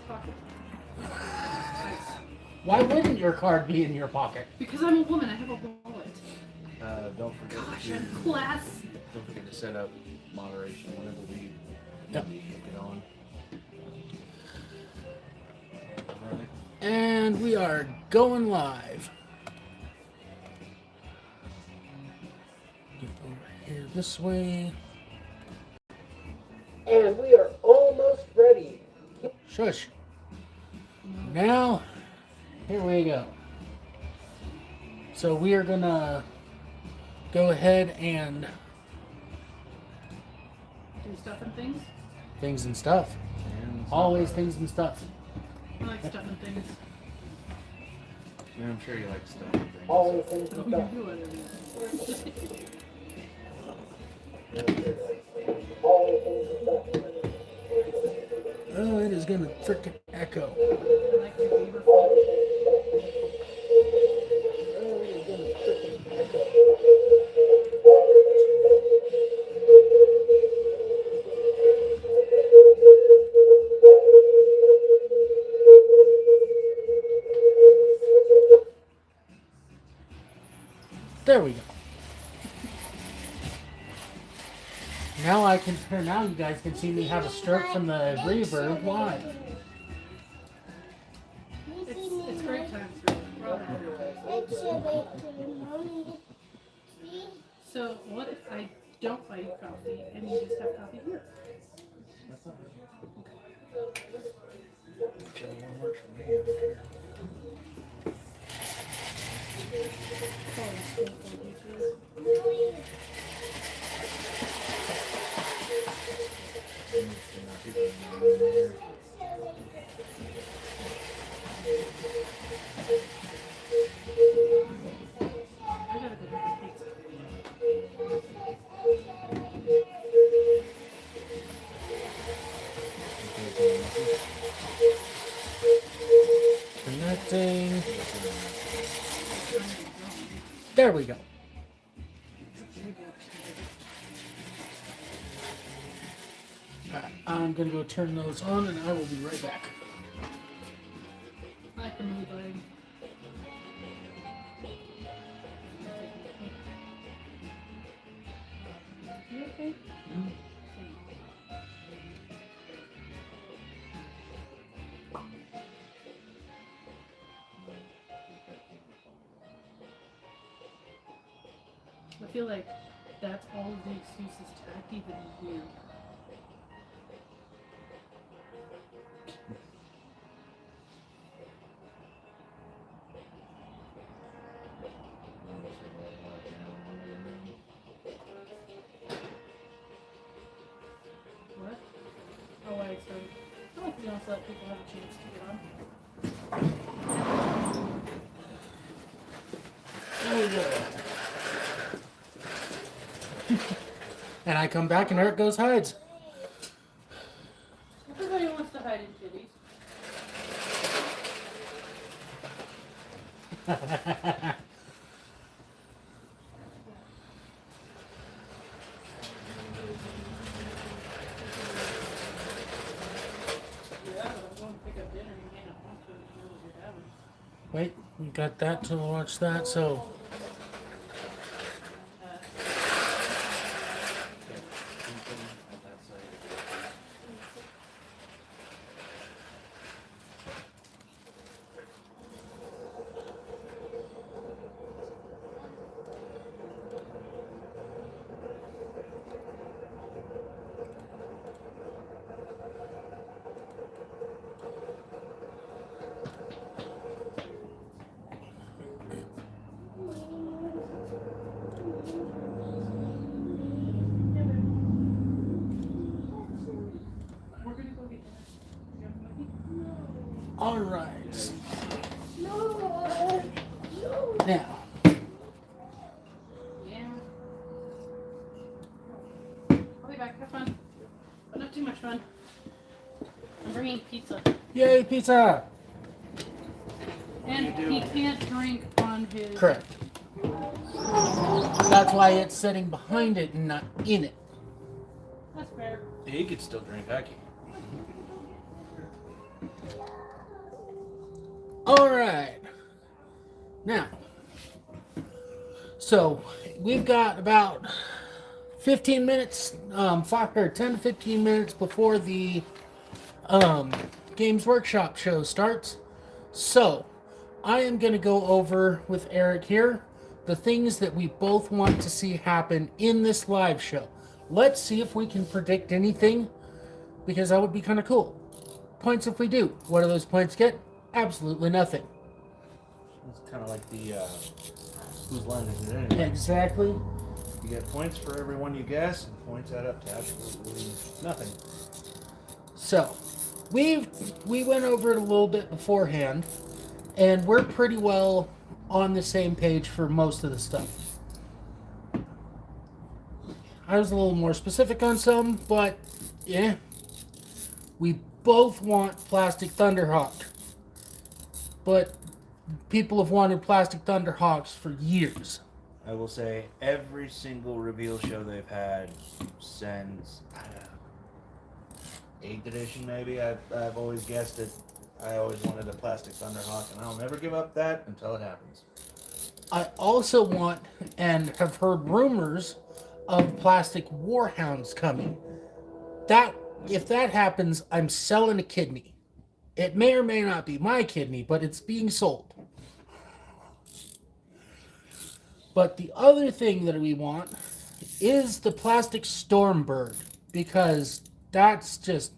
pocket. Why wouldn't your card be in your pocket? Because I'm a woman, I have a wallet. Don't forget Gosh, I'm classy. don't forget to set up moderation whenever we Yep. get on. And we are going live. Get over here this way. And we are almost ready. Shush. Now, here we go. So we are gonna go ahead and Do stuff and things. things and stuff. And Always things and stuff. I like stuff and things. Yeah, I'm sure you like stuff and things. Always things Oh, and you stuff. do it. Always things and stuff. Oh, it is gonna frickin' echo. I like your beaver. There we go. Now I can turn. Now you guys can see me have a stroke from the reverb live. It's great times for So what if I don't buy you coffee and you just have coffee here? Whichever one works for me, I don't care. I gotta go get pizza. Connecting. There we go. Alright, I'm gonna go turn those on and I will be right back. I can move on. You okay? I feel like that's all of the excuses to act even weird. What? Oh, wait, sorry. I like to be honest, let people have a chance to get on. There we go. And I come back and Eric goes hides. Everybody wants to hide in kitties. Yeah, but I'm going to pick up dinner. You may not want to if you know what you're having. Wait, we got that to watch that, so We're going to go get dinner. You have a cookie? alright. Now, Yeah. I'll be back. Have fun. But not too much fun. I'm bringing pizza. yay, pizza! And he can't drink on his... Correct. That's why it's sitting behind it and not in it. That's fair. He could still drink hockey. All right. Now, so we've got about 15 minutes, 10 to 15 minutes before the Games Workshop show starts. So, I am going to go over with Eric here the things that we both want to see happen in this live show. Let's see if we can predict anything, because that would be kind of cool. Points if we do. What do those points get? Absolutely nothing. It's kind of like the whose line is it anyway? Exactly. You get points for every one you guess, and points add up to absolutely nothing. So, we went over it a little bit beforehand, and we're pretty well on the same page for most of the stuff. I was a little more specific on some, but yeah. We both want Plastic Thunderhawk. But people have wanted Plastic Thunderhawks for years. I will say every single reveal show they've had since 8th edition, maybe. I've always guessed it. I always wanted a Plastic Thunderhawk, and I'll never give up that until it happens. I also want and have heard rumors of Plastic Warhounds coming. If that happens, I'm selling a kidney. It may or may not be my kidney, but it's being sold. But the other thing that we want is the Plastic Stormbird, because that's just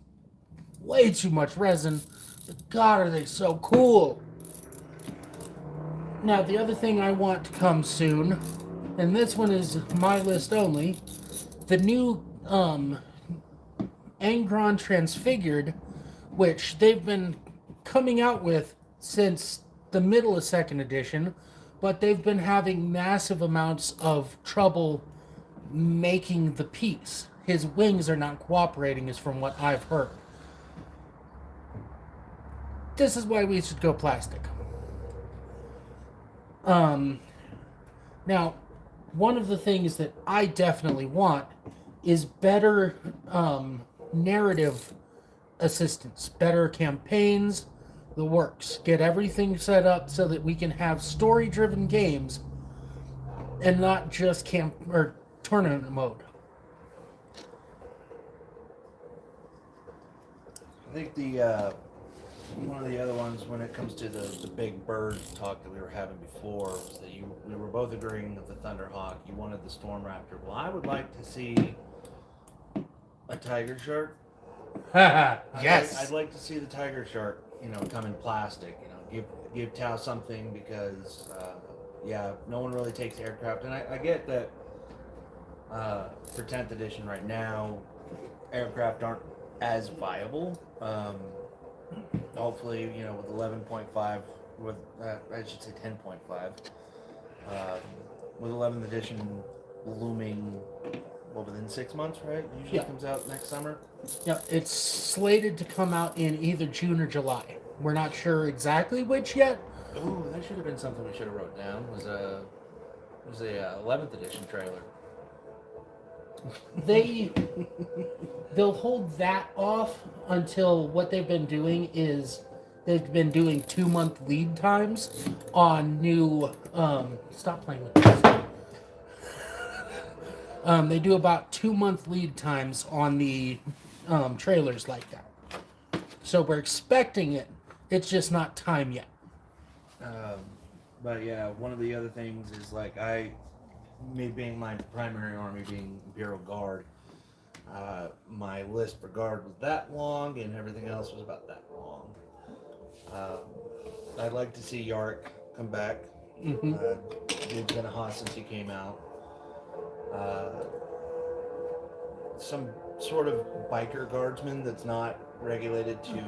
way too much resin. But God, are they so cool. Now, the other thing I want to come soon, and this one is my list only, the new Angron Transfigured, which they've been coming out with since the middle of 2nd edition, but they've been having massive amounts of trouble making the piece. His wings are not cooperating, is from what I've heard. This is why we should go plastic. Now, one of the things that I definitely want is better narrative assistance, better campaigns, the works. Get everything set up so that we can have story-driven games and not just camp or tournament mode. I think the one of the other ones when it comes to the big bird talk that we were having before was that we were both agreeing with the Thunderhawk. You wanted the Storm Raptor. Well, I would like to see a Tiger Shark. Yes. I'd like to see the Tiger Shark, come in plastic. Give Tau something because, no one really takes aircraft, and I get that for 10th edition right now, aircraft aren't as viable. Hopefully, with 11.5, with I should say 10.5, with 11th edition looming within 6 months, right? Usually comes out next summer. Yeah, it's slated to come out in either June or July. We're not sure exactly which yet. Ooh, that should have been something we should have wrote down. Was a 11th edition trailer. They'll hold that off until what they've been doing is they've been doing 2-month lead times on new. Stop playing with this. They do about 2-month lead times on the trailers like that. So we're expecting it. It's just not time yet. But yeah, one of the other things is me being my primary army being Imperial Guard, my list for Guard was that long and everything else was about that long. I'd like to see Yark come back. Mm-hmm. It's been a hot since he came out. Some sort of biker guardsman that's not regulated to,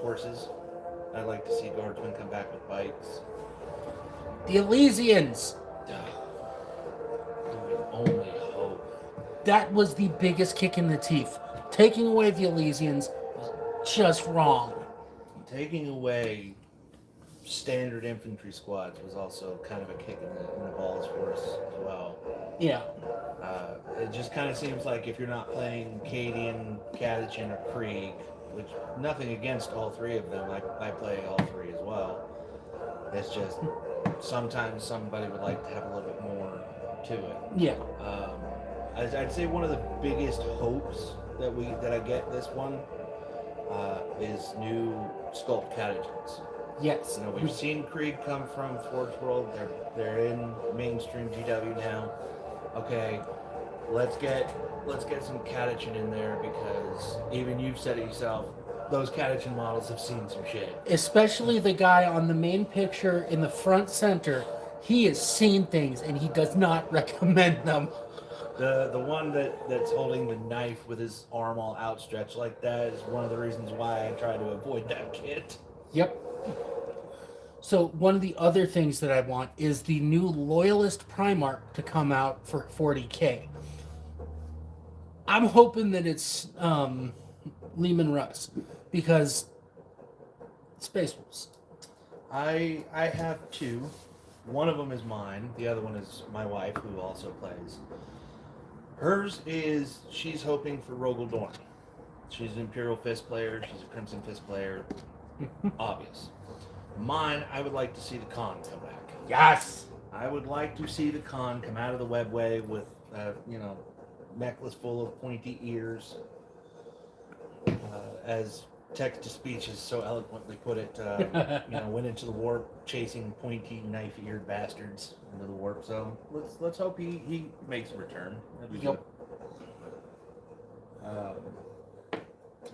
horses. I'd like to see guardsmen come back with bikes. The Elysians. Only hope. That was the biggest kick in the teeth. Taking away the Elysians was just wrong. Taking away standard infantry squads was also kind of a kick in the balls for us as well. Yeah. It just kind of seems like if you're not playing Cadian, Catachan, or Krieg, which nothing against all three of them. I play all three as well. It's just sometimes somebody would like to have a little bit more to it. Yeah. I'd say one of the biggest hopes that I get this one is new sculpt catagens. Yes. You know, we've seen Krieg come from Forge World. They're in mainstream GW now. Okay, let's get some Catachan in there, because even you've said it yourself, those Catachan models have seen some shit. Especially the guy on the main picture in the front center. He has seen things and he does not recommend them. The one that's holding the knife with his arm all outstretched like that is one of the reasons why I try to avoid that kit. Yep. So one of the other things that I want is the new Loyalist Primarch to come out for 40K. I'm hoping that it's Lehman Russ, because Space Wolves. I have two. One of them is mine. The other one is my wife, who also plays. Hers is, she's hoping for Rogel Dorn. She's an Imperial Fist player. She's a Crimson Fist player. Obvious. Mine, I would like to see the Khan come back. Yes. I would like to see the Khan come out of the webway with, necklace full of pointy ears. As text-to-speech has so eloquently put it, went into the warp chasing pointy knife-eared bastards into the warp. So let's hope he makes a return. That'd be good. I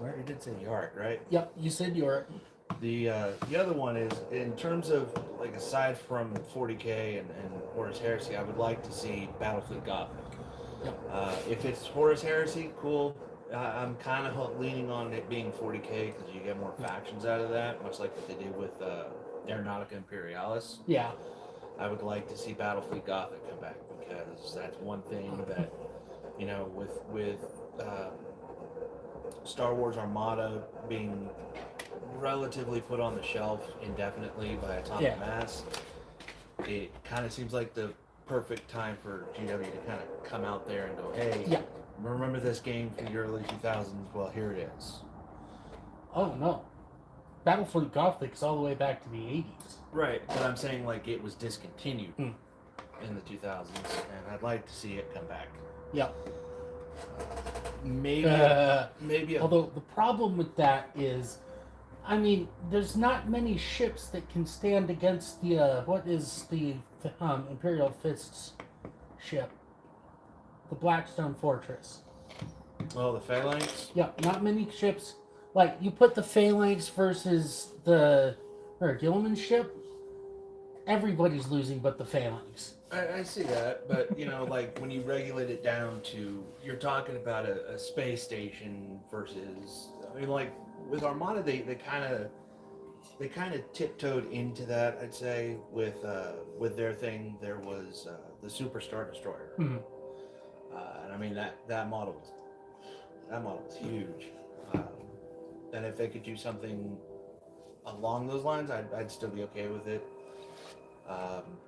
already did say Yark, right? Yep, you said you're. The other one is, in terms of, like, aside from 40K and Horus Heresy, I would like to see Battlefleet Gothic. Yep. If it's Horus Heresy, cool. I'm kind of leaning on it being 40K because you get more factions out of that, much like what they did with Aeronautica Imperialis. Yeah. I would like to see Battlefleet Gothic come back, because that's one thing that, with Star Wars Armada being relatively put on the shelf indefinitely by Atomic Mass, it kind of seems like the perfect time for GW to kind of come out there and go, hey, remember this game from the early 2000s? Well, here it is. Oh, no. Battlefleet Gothic is all the way back to the 80s. Right, but I'm saying, like, it was discontinued in the 2000s, and I'd like to see it come back. Yep. Maybe. Although the problem with that is, I mean, there's not many ships that can stand against the what is the Imperial Fist's ship, the Blackstone Fortress. Oh, the Phalanx. Yeah, not many ships. Like, you put the Phalanx versus the Gilliman ship, everybody's losing but the Phalanx. I see that, but like, when you regulate it down to, you're talking about a space station versus, I mean, like with Armada, they kind of tiptoed into that. I'd say with their thing, there was the Superstar Destroyer, and I mean that model was huge, and if they could do something along those lines, I'd still be okay with it.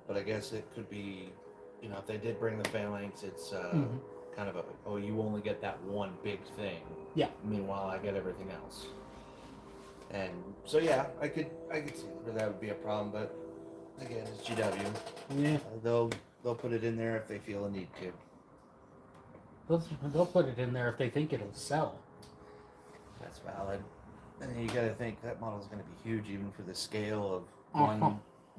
But I guess it could be, if they did bring the Phalanx, it's kind of you only get that one big thing. Yeah. Meanwhile, I get everything else. And so, yeah, I could see where that would be a problem, but again, it's GW. Yeah. They'll put it in there if they feel a need to. They'll put it in there if they think it'll sell. That's valid. And you got to think that model is going to be huge, even for the scale of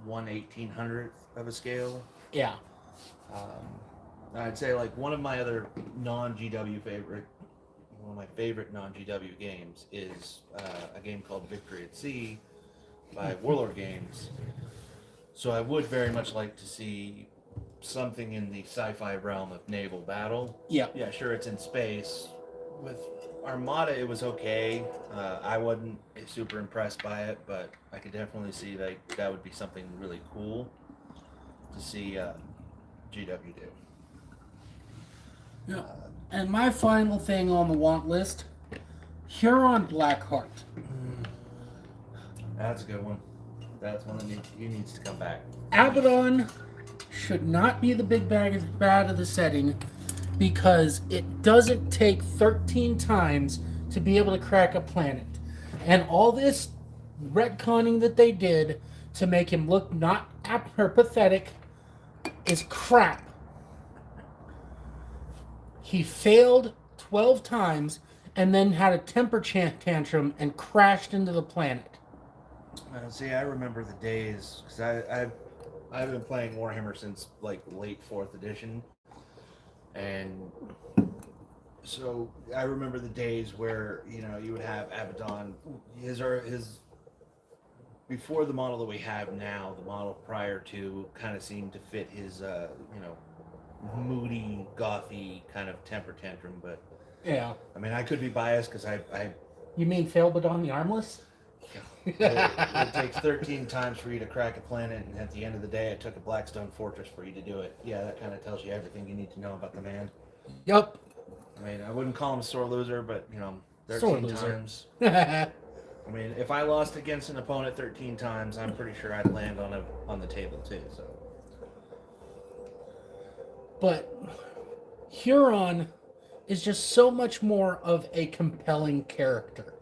1/1800th of a scale. Yeah. I'd say, like, one of my favorite non-GW games is a game called Victory at Sea by Warlord Games. So I would very much like to see something in the sci-fi realm of naval battle. Yeah. Yeah, sure, it's in space. With Armada, it was okay. I wasn't super impressed by it, but I could definitely see that would be something really cool to see GW do. Yeah. And my final thing on the want list, Huron Blackheart. That's a good one. That's one that needs to come back. Abaddon should not be the big bad of the setting, because it doesn't take 13 times to be able to crack a planet. And all this retconning that they did to make him look not or pathetic is crap. He failed 12 times and then had a temper tantrum and crashed into the planet. See, I remember the days because I've been playing Warhammer since like late 4th edition, and so I remember the days where you would have Abaddon, his before the model that we have now, the model prior to kind of seemed to fit his moody, gothy kind of temper tantrum. But Yeah. I mean, I could be biased because I You mean Failbadon the Armless? it takes 13 times for you to crack a planet, and at the end of the day, it took a Blackstone Fortress for you to do it. Yeah, that kind of tells you everything you need to know about the man. Yup. I mean, I wouldn't call him a sore loser, but 13 Sore loser. times. I mean, if I lost against an opponent 13 times, I'm pretty sure I'd land on the table too. So, But Huron is just so much more of a compelling character.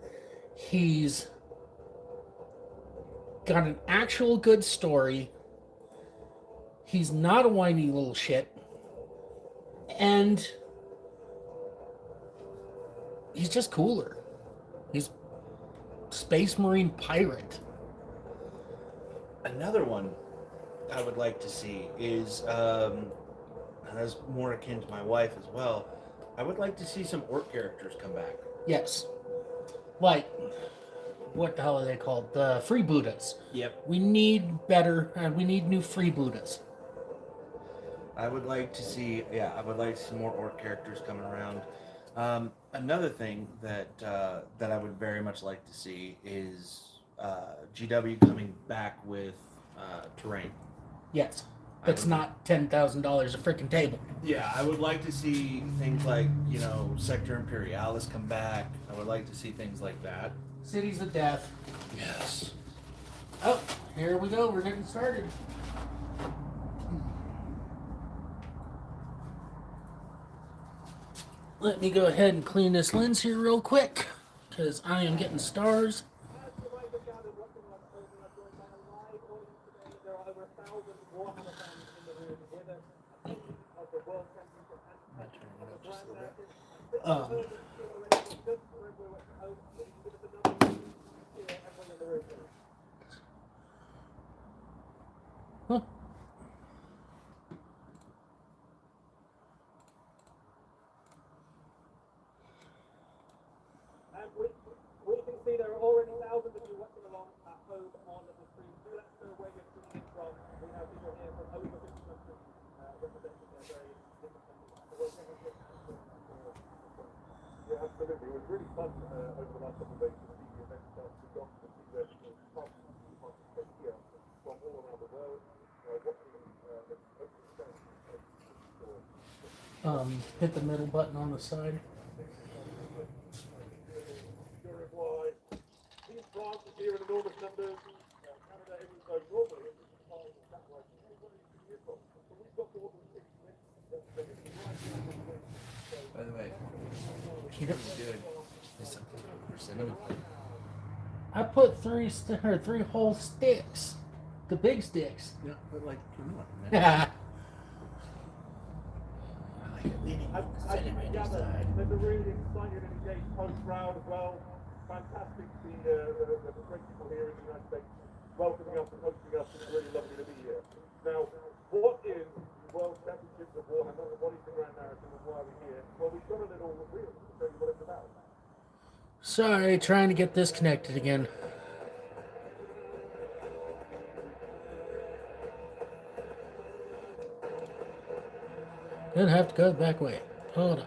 He's got an actual good story. He's not a whiny little shit. And he's just cooler. He's Space Marine pirate. another one I would like to see is, and that's more akin to my wife as well. I would like to see some orc characters come back. Yes. Like, what the hell are they called? The freebooters. Yep. We need better, we need new freebooters. I would like to see, I would like to see more orc characters coming around. Another thing that I would very much like to see is GW coming back with terrain. Yes. That's not $10,000 a freaking table. Yeah, I would like to see things like Sector Imperialis come back. I would like to see things like that. Cities of Death. Yes. Oh, here we go. We're getting started. Let me go ahead and clean this lens here real quick, because I am getting stars. Um, huh. We can see there are already thousands of you watching along at home on the stream. Do let us know where you're tuning in from. We have people here from over 50 countries representing their various different countries. So we'll take a look at yeah, absolutely. It was really fun over the last couple of days to see the event start to go to see where people participate here from all around the world. Hit the middle button on the side. Uruguay, these France is here in enormous numbers. Canada isn't so normally. It's part of the satellite. So we've got to what we think. By the way, Keep it. good. Is something for cinnamon. I put three whole sticks. The big sticks. Yeah, but like, come on, man. I like it leaning As you can gather, there's a really excited and engaged post crowd as well. Fantastic to see the great people here in the United States welcoming us and hosting us. It's really lovely to be here. Now, what is the World Championships of Warhammer? What is the grand narrative and why are we here? Well, we've got a little reel to show you what it's about. Sorry, trying to get this connected again. Gonna have to go the back way. Hold on.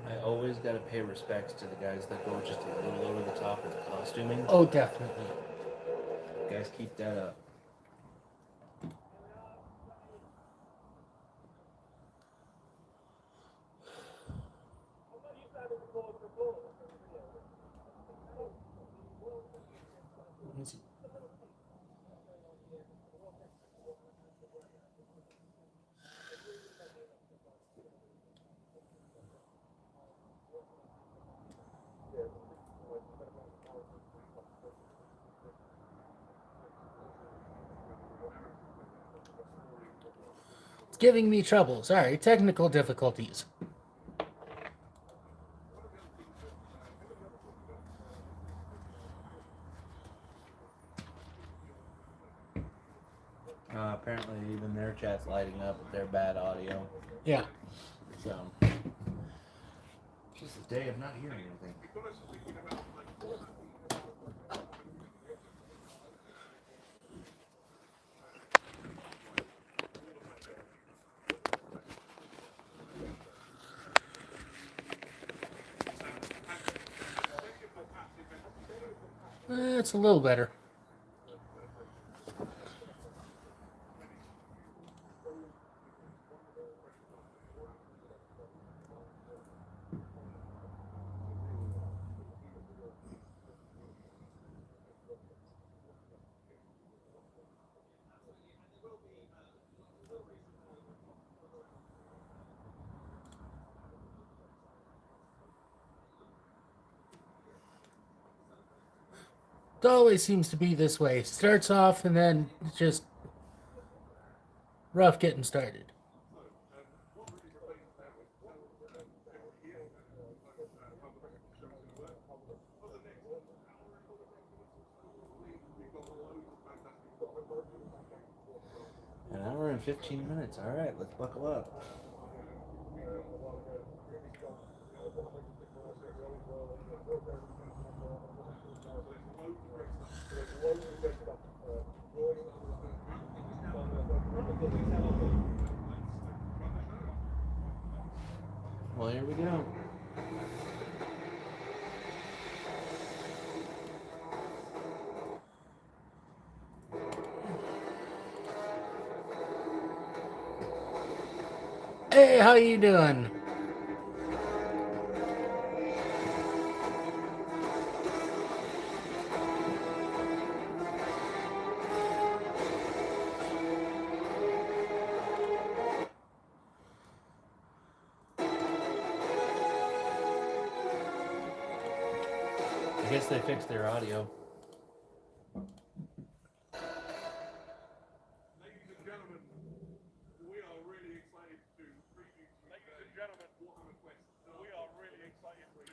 I always gotta pay respects to the guys that go just a little over the top with the costuming. Oh, definitely. Guys, keep that up. It's giving me trouble. Sorry, technical difficulties. Apparently, even their chat's lighting up with their bad audio. Yeah. So, just a day of not hearing anything. It's a little better. It always seems to be this way. Starts off and then it's just rough getting started. An hour and 15 minutes. All right, let's buckle up. Well, here we go. Hey, how you doing? I guess they fixed their audio.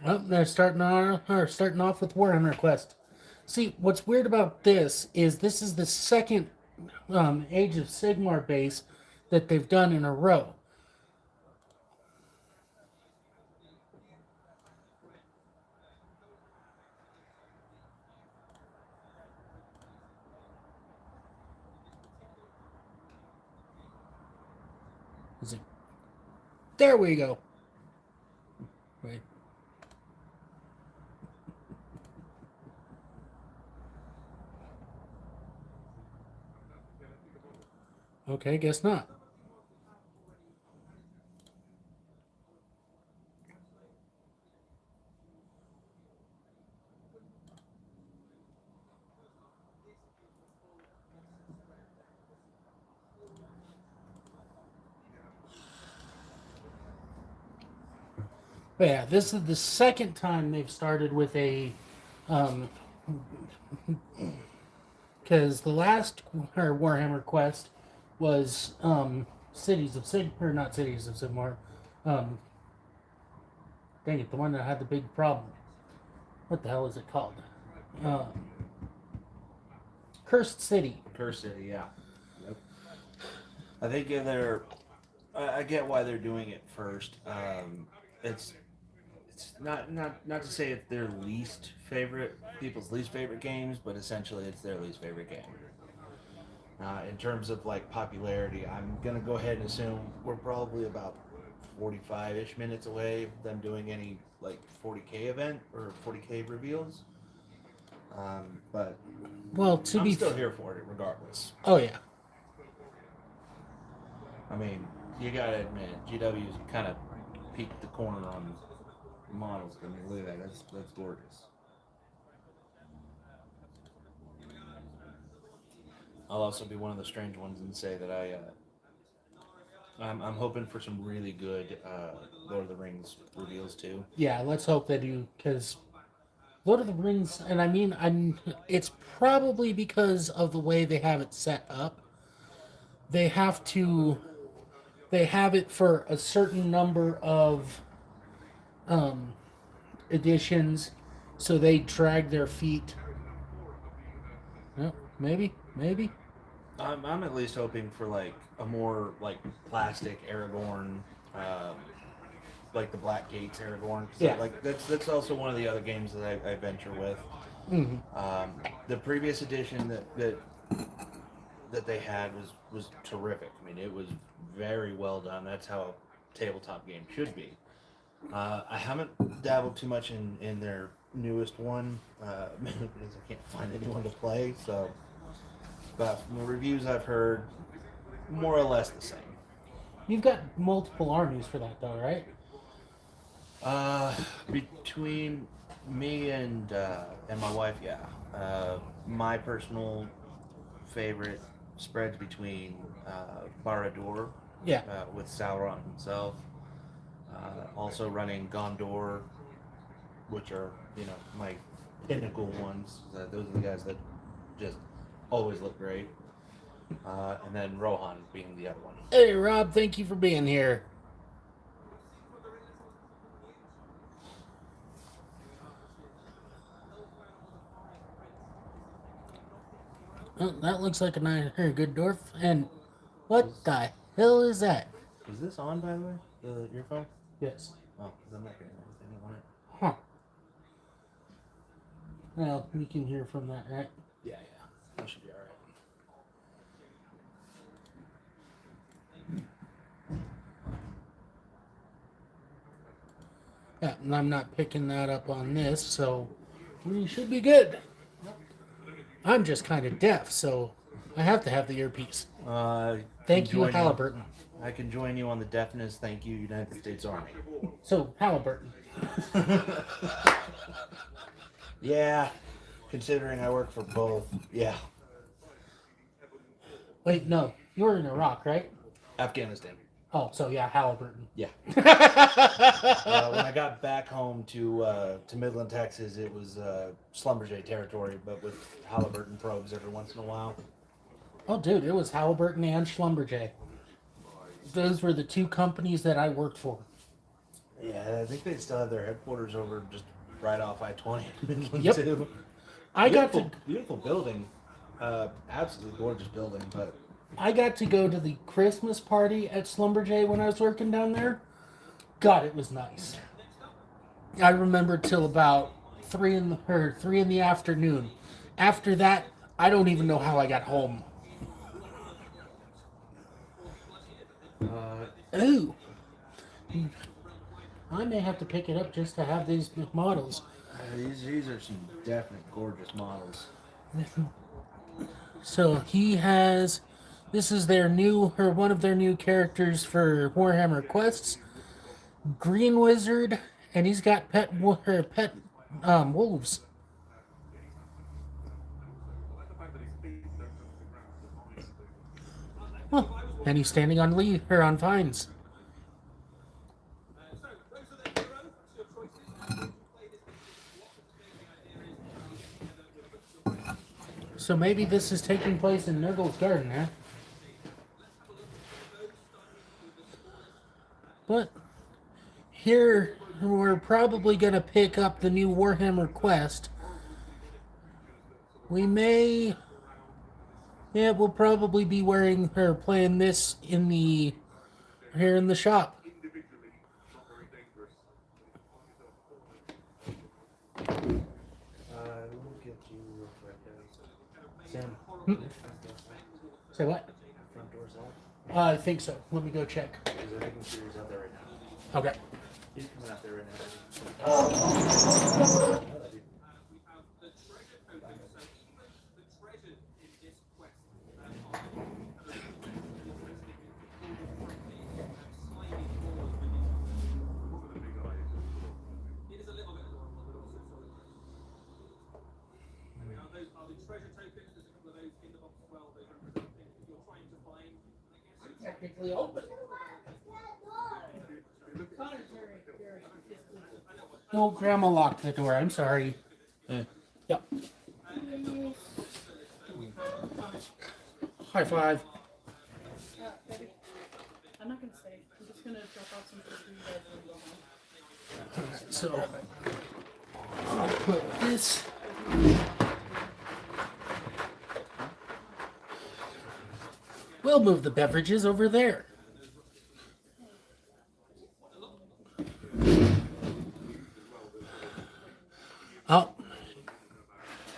Well, they're starting off with Warhammer Quest. See, what's weird about this is the second Age of Sigmar base that they've done in a row. Is it? There we go. Wait. Okay, guess not. But yeah, this is the second time they've started with a, because the last Warhammer Quest was Cities of Sigmar, or not Cities of Sigmar. Dang it, the one that had the big problem. What the hell is it called? Cursed City. Cursed City, yeah. Yep. I think they're. I get why they're doing it first. It's not to say it's their least favorite, people's least favorite games, but essentially it's their least favorite game. In terms of like popularity, I'm gonna go ahead and assume we're probably about 45-ish minutes away from them doing any like 40K event or 40K reveals. But Well, to I'm be still here for it regardless. Oh yeah. I mean, you gotta admit, GW's kind of peaked the corner on models. I mean, look at that. That's gorgeous. I'll also be one of the strange ones and say that I'm hoping for some really good Lord of the Rings reveals too. Yeah, let's hope they do, because Lord of the Rings, and I mean, it's probably because of the way they have it set up. They have to they have it for a certain number of editions, so they drag their feet. Well, maybe. I'm at least hoping for like a more like plastic Aragorn, like the Black Gates Aragorn. 'Cause Yeah. Like that's also one of the other games that I venture with. Hmm. The previous edition that they had was terrific. I mean, it was very well done. That's how a tabletop game should be. I haven't dabbled too much in their newest one mainly because I can't find anyone to play. So, but from the reviews I've heard, more or less the same. You've got multiple armies for that, though, right? Between me and my wife, yeah. My personal favorite spreads between Barad-dûr Yeah. with Sauron himself. Also running Gondor, which are my pinnacle ones. Those are the guys that just always look great. And then Rohan being the other one. Hey, Rob, thank you for being here. Oh, that looks like a good dwarf. And what the hell is that? Is this on, by the way? The earphone? Yes. Oh, 'cause I'm not getting anything on it. Huh. Well, you can hear from that, right? Yeah. That should be alright. Yeah, and I'm not picking that up on this, so we should be good. I'm just kind of deaf, so I have to have the earpiece. Thank you, Halliburton. I can join you on the deafness. Thank you, United States Army. So, Halliburton. Yeah, considering I work for both. Yeah, Wait, no. You're in Iraq, right? Afghanistan. Oh, so yeah, Halliburton. Yeah. When I got back home to Midland, Texas, it was Schlumberger territory, but with Halliburton probes every once in a while. Oh, dude, it was Halliburton and Schlumberger. Those were the two companies that I worked for. Yeah, I think they still have their headquarters over just right off I-20 in Midland Yep. too. I got Beautiful building, absolutely gorgeous building, but to go to the Christmas party at Schlumberger when I was working down there. God, it was nice. I remember till about 3 in the afternoon. After that, I don't even know how I got home. Ooh. I may have to pick it up just to have these models. these are some definite gorgeous models. So he has, this is one of their new characters for Warhammer Quests, Green Wizard, and he's got pet wolves. Huh. And he's standing on on vines. So maybe this is taking place in Nurgle's garden, huh? But here we're probably going to pick up the new Warhammer Quest. We'll probably be playing this here in the shop. We'll get you real quick, Sam. Say what? Front door's locked. I think so. Let me go check. Is there making sure he's out there right now? Okay. He's coming out there right now. Technically open. No, Grandma locked the door. I'm sorry. Yep. High five. Baby, I'm not gonna say gonna drop off some food for you guys and go home. Alright, so I'll put this. We'll move the beverages over there. Oh,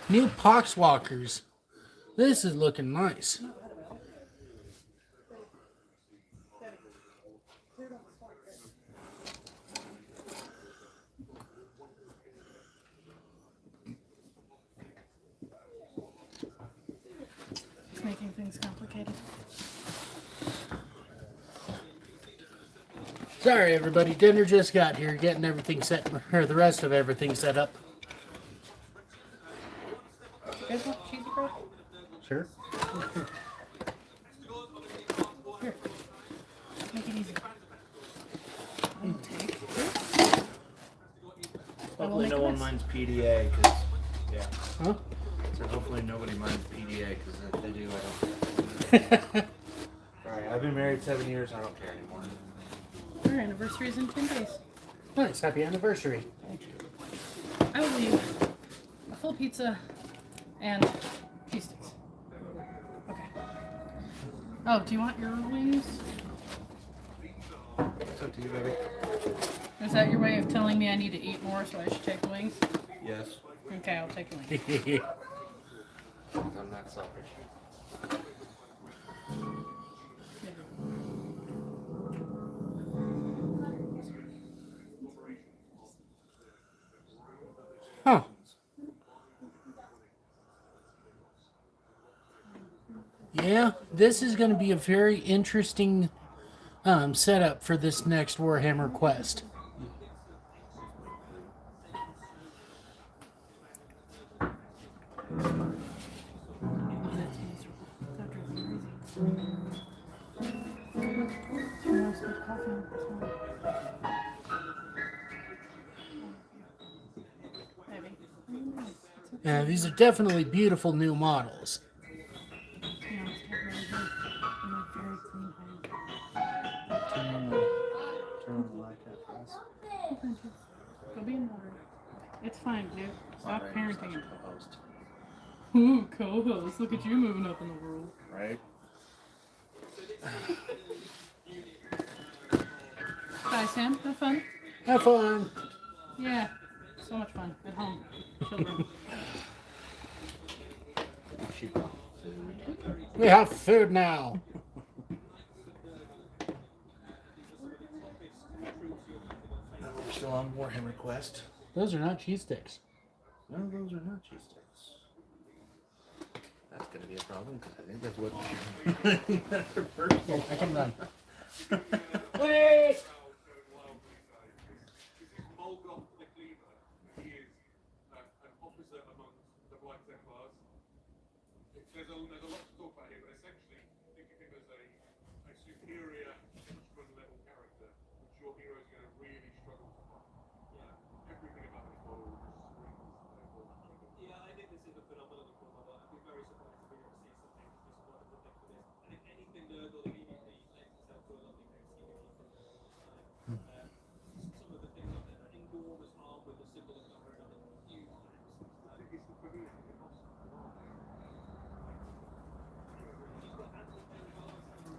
new pox walkers. This is looking nice. It's making things complicated. Sorry, everybody. Dinner just got here, getting everything set, or the rest of everything set up. You guys want cheesy bread? Sure. Here. Make it easy. I'll take this. I will Hopefully make no a one mess. minds PDA, because, yeah. Huh? So hopefully nobody minds PDA, because if they do, I don't care. Alright, I've been married 7 years, I don't care anymore. Our anniversary is in 10 days. Nice. Happy anniversary. I will leave a full pizza and cheese sticks. Okay. Oh, do you want your wings? It's up to you, baby. Is that your way of telling me I need to eat more, so I should take the wings? Yes. Okay, I'll take the wings. I'm not selfish. Huh. Yeah, this is going to be a very interesting setup for this next Warhammer quest. These are definitely beautiful new models. Go be in water. It's fine, dude. Stop parenting him. Co-host. Ooh, co-host. Look at you moving up in the world. Right? Bye, Sam. Have fun. Have fun. Yeah. So much fun at home. Children. We have food now. We're still on Warhammer Quest. Those are not cheese sticks. No, those are not cheese sticks. That's gonna be a problem, because I think that's what... Here, I can run. Wait! Molgoth the Cleaver, he is an officer amongst the White Templars. There's a lot to talk about here, but essentially, think of him as a superior henchman-level character, which your hero is going to really struggle to find. Yeah. Everything about this model just screams. Yeah, I think this is a phenomenal model. I'd be very surprised if we ever see something this quite a for this. I think anything Nurgle immediately lends itself to a lovely Thanksgiving from the time. Some of the things on there, an enormous arm with a symbol of Governor and a huge axe. I think it's for me, it's the cost of the line. He's got anti-pen bars and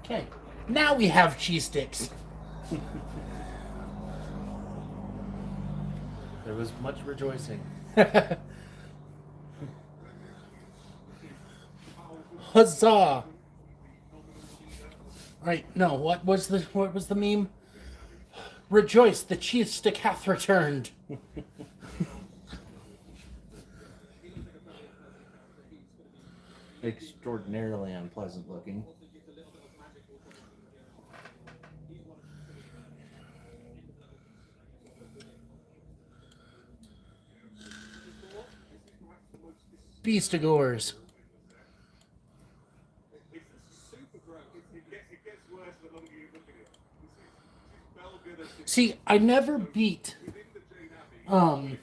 Okay, now we have cheese sticks. There was much rejoicing. Huzzah! Right, no, what was the meme? Rejoice, the cheese stick hath returned. Extraordinarily unpleasant looking. Beastigores. It's super gross. It gets worse the longer you look at it. This is Belgard. See, I never beat Within the Jane Abbey,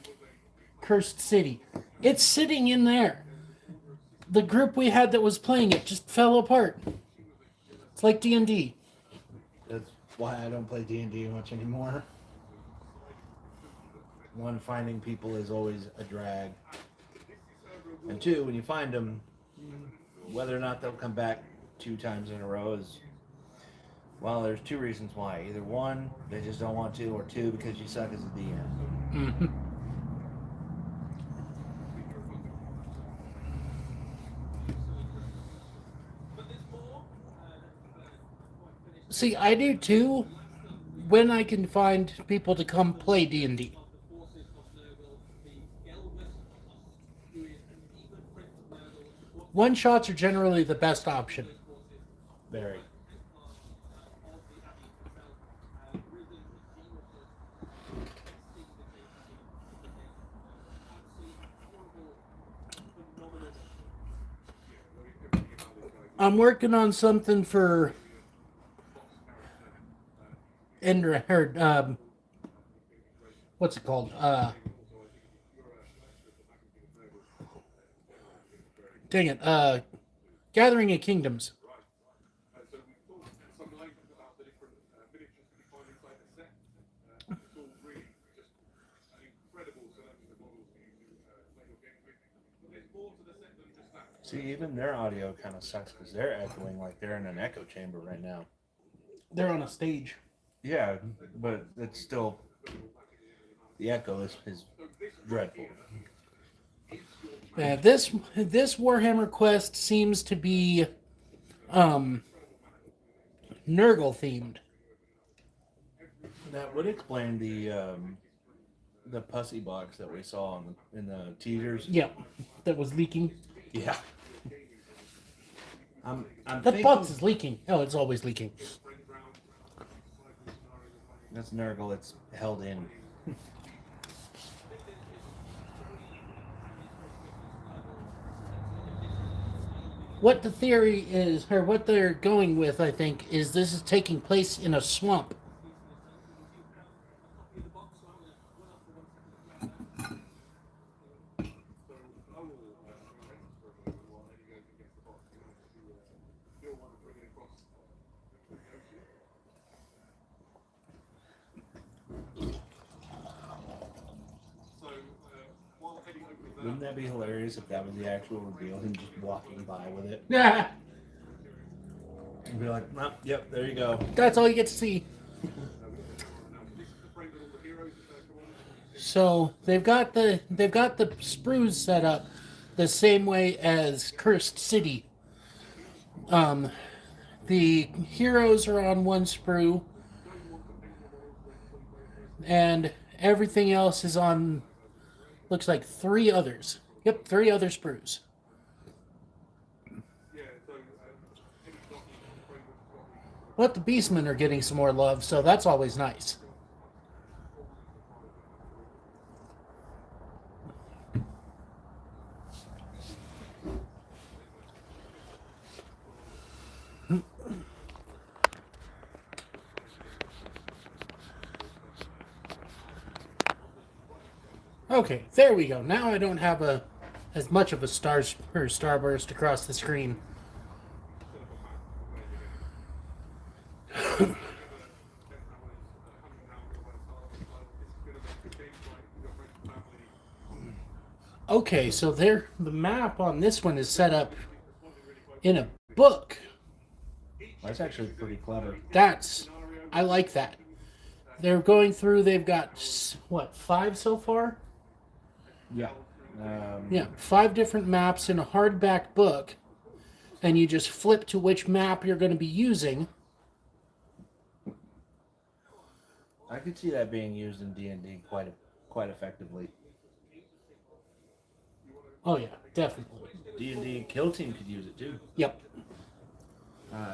Cursed City. It's sitting in there. the group we had that was playing it just fell apart. It's like D&D. That's why I don't play D&D much anymore. One, finding people is always a drag. And two, when you find them, whether or not they'll come back 2 times in a row is, well, there's 2 reasons why. Either 1, they just don't want to, or 2, because you suck as a DM. Mm-hmm. See, I do too, when I can find people to come play D&D. One-shots are generally the best option. Very. I'm working on something for Ender, or, what's it called? Dang it. Gathering of Kingdoms. See, even their audio kind of sucks because they're echoing like they're in an echo chamber right now. They're on a stage. Yeah, but it's still, the echo is dreadful. Yeah, this Warhammer quest seems to be Nurgle themed. That would explain the pussy box that we saw in the teasers. Yeah, that was leaking. Yeah. I'm That thinking box is leaking. Oh, it's always leaking. that's Nurgle. It's held in. What the theory is, or what they're going with, I think, is this is taking place in a swamp. Wouldn't that be hilarious if that was the actual reveal? Him just walking by with it. Yeah, And be like, oh, yep, there you go. that's all you get to see. So they've got the sprues set up the same way as Cursed City. The heroes are on one sprue, and everything else is on, looks like 3 others. Yep, 3 other sprues. But the Beastmen are getting some more love, so that's always nice. Okay, there we go. Now I don't have as much of a starburst across the screen. Okay, so the map on this one is set up in a book. That's actually pretty clever. I like that. They're going through, they've got, what, 5 so far? Yeah. Yeah, 5 different maps in a hardback book, and you just flip to which map you're going to be using. I could see that being used in D&D quite effectively. Oh yeah, definitely. D&D Kill Team could use it too. Yep.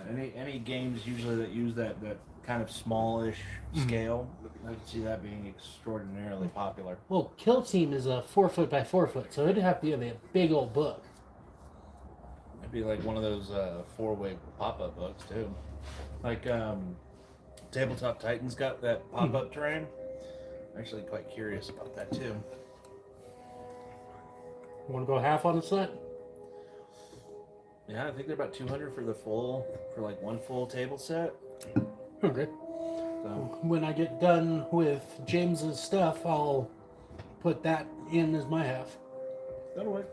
Any games usually that use that kind of smallish scale, I could see that being extraordinarily popular. Well, Kill Team is a 4 foot by 4 foot, so it'd have to be a big old book. It'd be like one of those 4-way pop-up books too. Like Tabletop Titans got that pop-up terrain. I'm actually quite curious about that too. Want to go half on the set? Yeah, I think they're about 200 for like one full table set. Okay. So When I get done with James's stuff, I'll put that in as my half. that'll work.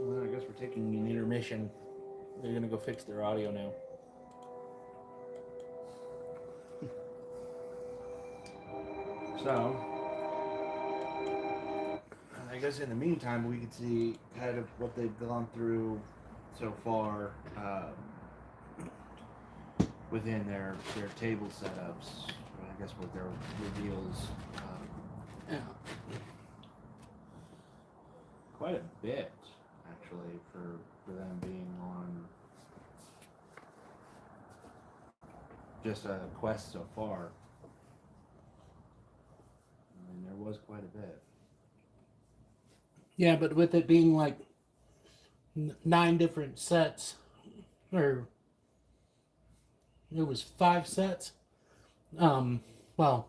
Well, I guess we're taking an intermission. They're gonna go fix their audio now. So, I guess in the meantime, we could see kind of what they've gone through so far within their table setups. I guess with their reveals, Yeah. quite a bit actually for them being on just a quest so far. I mean, there was quite a bit. Yeah, but with it being like 9 different sets, or it was 5 sets. Well,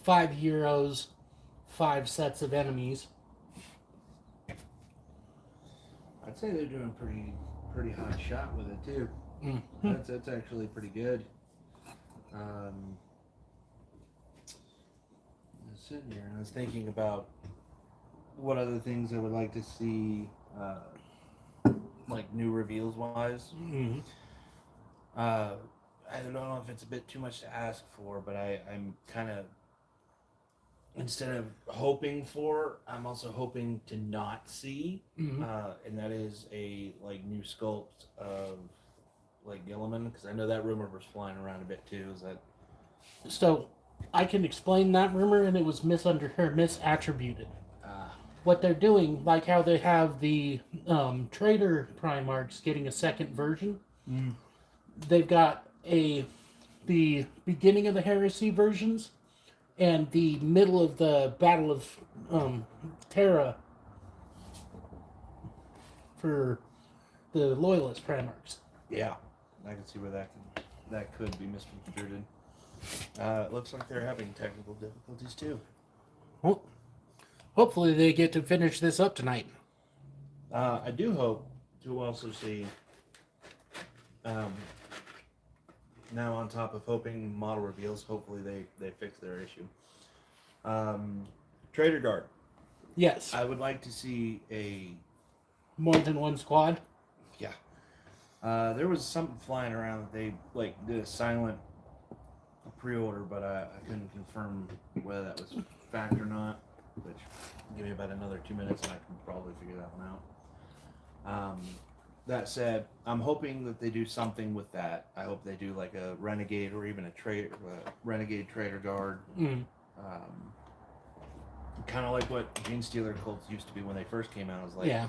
5 heroes, 5 sets of enemies. I'd say they're doing pretty hot shot with it too. That's actually pretty good. I was sitting here and I was thinking about what other things I would like to see, like new reveals wise. Mm-hmm. I don't know if it's a bit too much to ask for, but I'm kind of, instead of hoping for, I'm also hoping to not see, Mm-hmm. and that is a like new sculpt of like Gilliman, because I know that rumor was flying around a bit too. Is that So I can explain that rumor, and it was misattributed. uh, What they're doing, like how they have the Trader Primarchs getting a second version, they've got the beginning of the Heresy versions and the middle of the Battle of Terra for the Loyalist Primarchs. yeah, I can see where that could be misconstrued. It looks like they're having technical difficulties too. Well, hopefully they get to finish this up tonight. I do hope to also see, now on top of hoping model reveals, hopefully they fix their issue. Trader Guard. Yes, I would like to see a, more than one squad. yeah. There was something flying around that they like did a silent pre-order, but I couldn't confirm whether that was fact or not. Which, give me about another 2 minutes and I can probably figure that one out. That said, I'm hoping that they do something with that. I hope they do like a renegade or even a renegade trader guard. Mm. Kind of like what Gene Stealer cults used to be when they first came out. It was like, Yeah,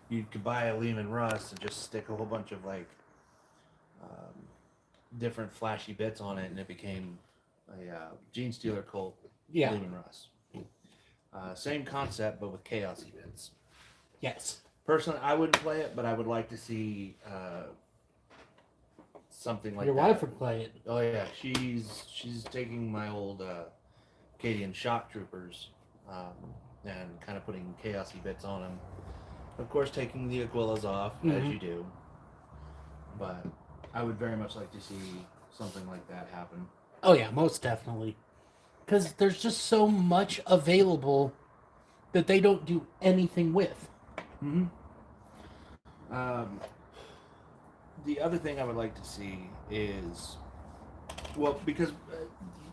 you could buy a Lehman Russ and just stick a whole bunch of like different flashy bits on it, and it became a Gene Stealer cult yeah, Lehman Russ. Same concept, but with chaosy bits. yes. Personally, I wouldn't play it, but I would like to see something like Your that. wife would play it. Oh yeah, she's taking my old Cadian shock troopers and kind of putting chaosy bits on them. Of course, taking the Aquilas off as Mhm. you do. But I would very much like to see something like that happen. Oh yeah, most definitely. Because there's just so much available that they don't do anything with. Mm-hmm. The other thing I would like to see is, well, because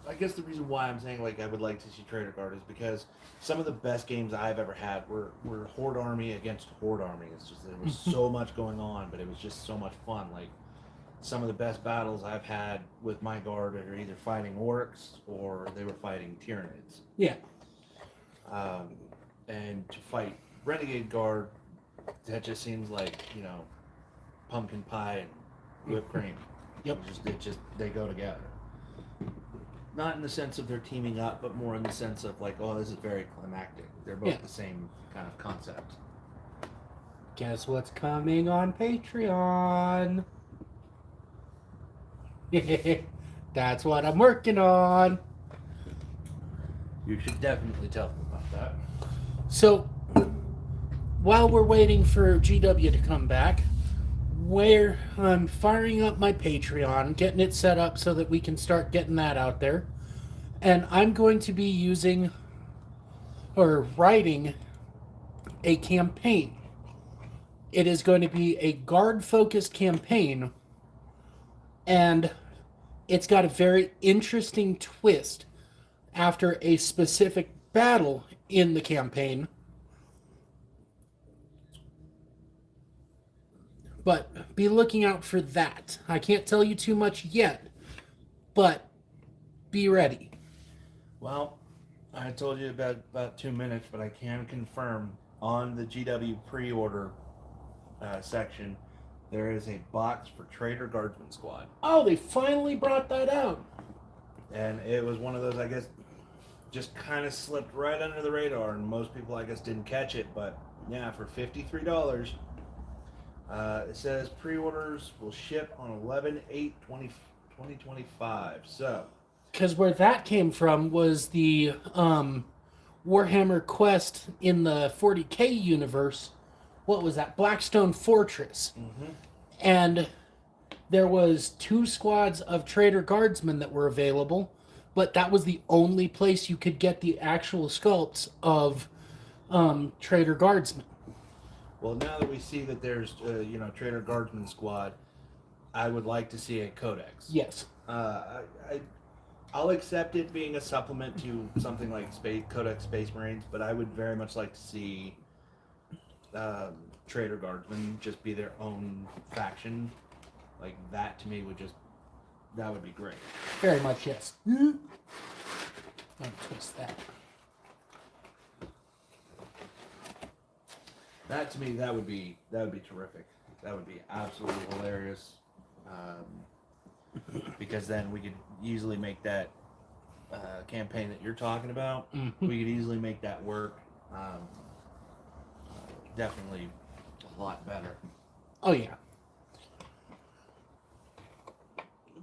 I guess the reason why I'm saying like I would like to see Trader Guard is because some of the best games I've ever had were Horde Army against Horde Army. It's just there was so much going on, but it was just so much fun. Like some of the best battles I've had with my guard are either fighting orcs or they were fighting Tyranids. Yeah. And to fight Renegade Guard, that just seems like, pumpkin pie and whipped cream. Yep. They go together. Not in the sense of they're teaming up, but more in the sense of like, oh, this is very climactic. They're both Yeah. the same kind of concept. Guess what's coming on Patreon? That's what I'm working on. You should definitely tell them about that. So, while we're waiting for GW to come back, where I'm firing up my Patreon, getting it set up so that we can start getting that out there. And I'm going to be using or writing a campaign. It is going to be a guard-focused campaign, and it's got a very interesting twist after a specific battle in the campaign. But be looking out for that. I can't tell you too much yet, but be ready. Well, I told you about 2 minutes, but I can confirm on the GW pre-order section, there is a box for Trader Guardsman Squad. Oh, they finally brought that out. And it was one of those, I guess, just kind of slipped right under the radar, and most people, I guess, didn't catch it. But yeah, for $53, it says pre-orders will ship on 11/8/2025. So, Because where that came from was the Warhammer Quest in the 40K universe. What was that? Blackstone Fortress. And there was 2 squads of Trader Guardsmen that were available, but that was the only place you could get the actual sculpts of Trader Guardsmen. well, now that we see that there's, Trader Guardsman Squad, I would like to see a codex. Yes. I'll accept it being a supplement to something like Codex Space Marines, but I would very much like to see Trader Guardsmen just be their own faction. Like, that to me that would be great. Very much, yes. I'll twist that. That to me, that would be terrific. That would be absolutely hilarious. Because then we could easily make that campaign that you're talking about. Mm-hmm. We could easily make that work. Definitely a lot better. Oh, yeah.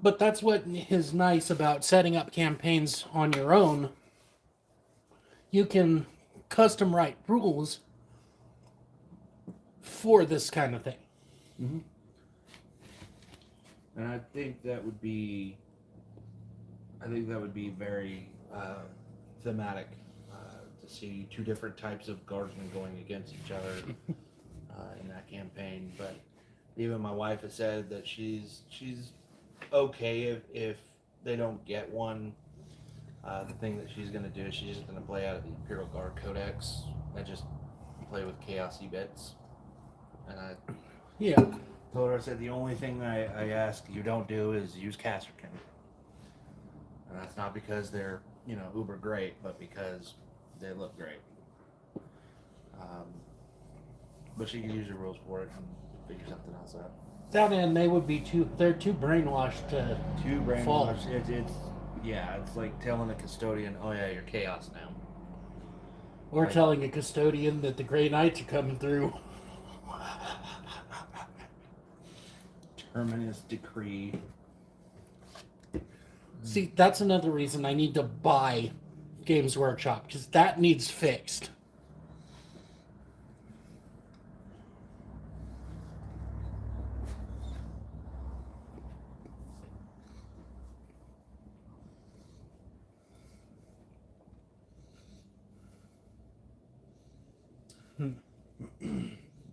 But that's what is nice about setting up campaigns on your own. You can custom write rules for this kind of thing. Mm-hmm. And I think that would be very thematic to see 2 different types of guardsmen going against each other in that campaign. But even my wife has said that she's okay if they don't get one. The thing that she's going to do is she's just going to play out of the Imperial Guard Codex and just play with chaosy bits. And I Yeah. told her, I said, the only thing I ask you don't do is use Casterkin. And that's not because they're, uber great, but because they look great. But she can use the rules for it and figure something else out. That and they would be they're too brainwashed to Too fall. brainwashed. It's like telling a custodian, oh yeah, you're chaos now. Or Like- telling a custodian that the Grey Knights are coming through. Terminus decree. See, that's another reason I need to buy Games Workshop, because that needs fixed.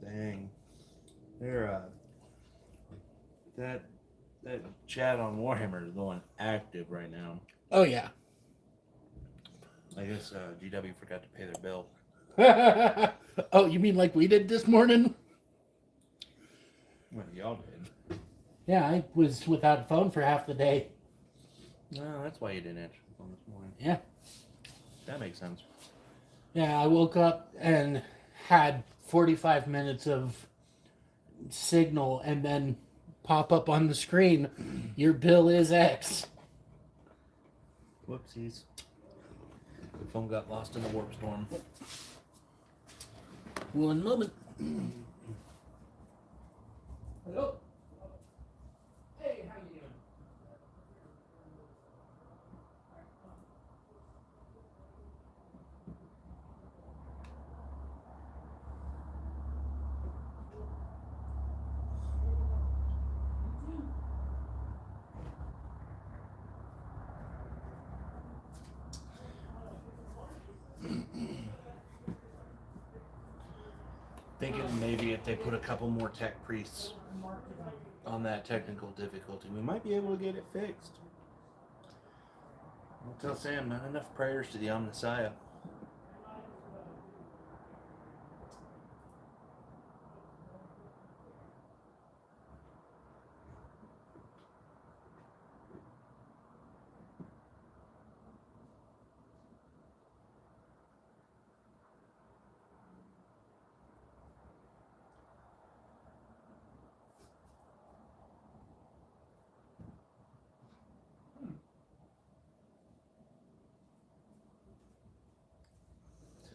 Dang. They're that chat on Warhammer is going active right now. Oh, yeah. I guess GW forgot to pay their bill. Oh, you mean like we did this morning? Well, y'all did. Yeah, I was without a phone for half the day. No, that's why you didn't answer the phone this morning. Yeah. That makes sense. Yeah, I woke up and had 45 minutes of signal and then pop up on the screen, your bill is X. Whoopsies. The phone got lost in the warp storm. 1 moment. Hello? Hey, how you doing? thinking maybe if they put a couple more tech priests on that technical difficulty, we might be able to get it fixed. I'll tell Sam, not enough prayers to the Omnissiah.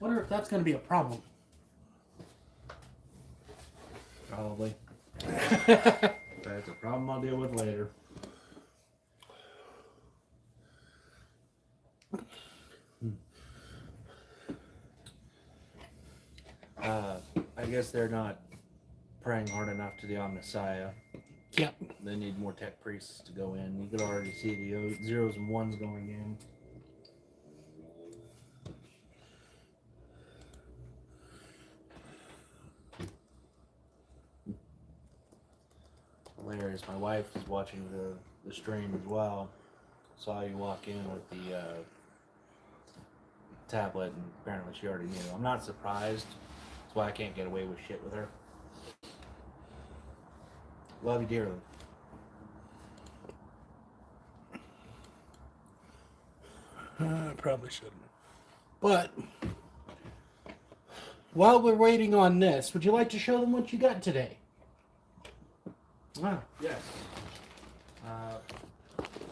Wonder if that's going to be a problem. Probably. That's a problem I'll deal with later. I guess they're not praying hard enough to the Omnissiah. Yep. They need more tech priests to go in. You could already see the zeros and ones going in. Hilarious. My wife is watching the stream as well. Saw you walk in with the tablet, and apparently she already knew. I'm not surprised. That's why I can't get away with shit with her. Love you dearly. I probably shouldn't. But while we're waiting on this, would you like to show them what you got today? Ah, yes. A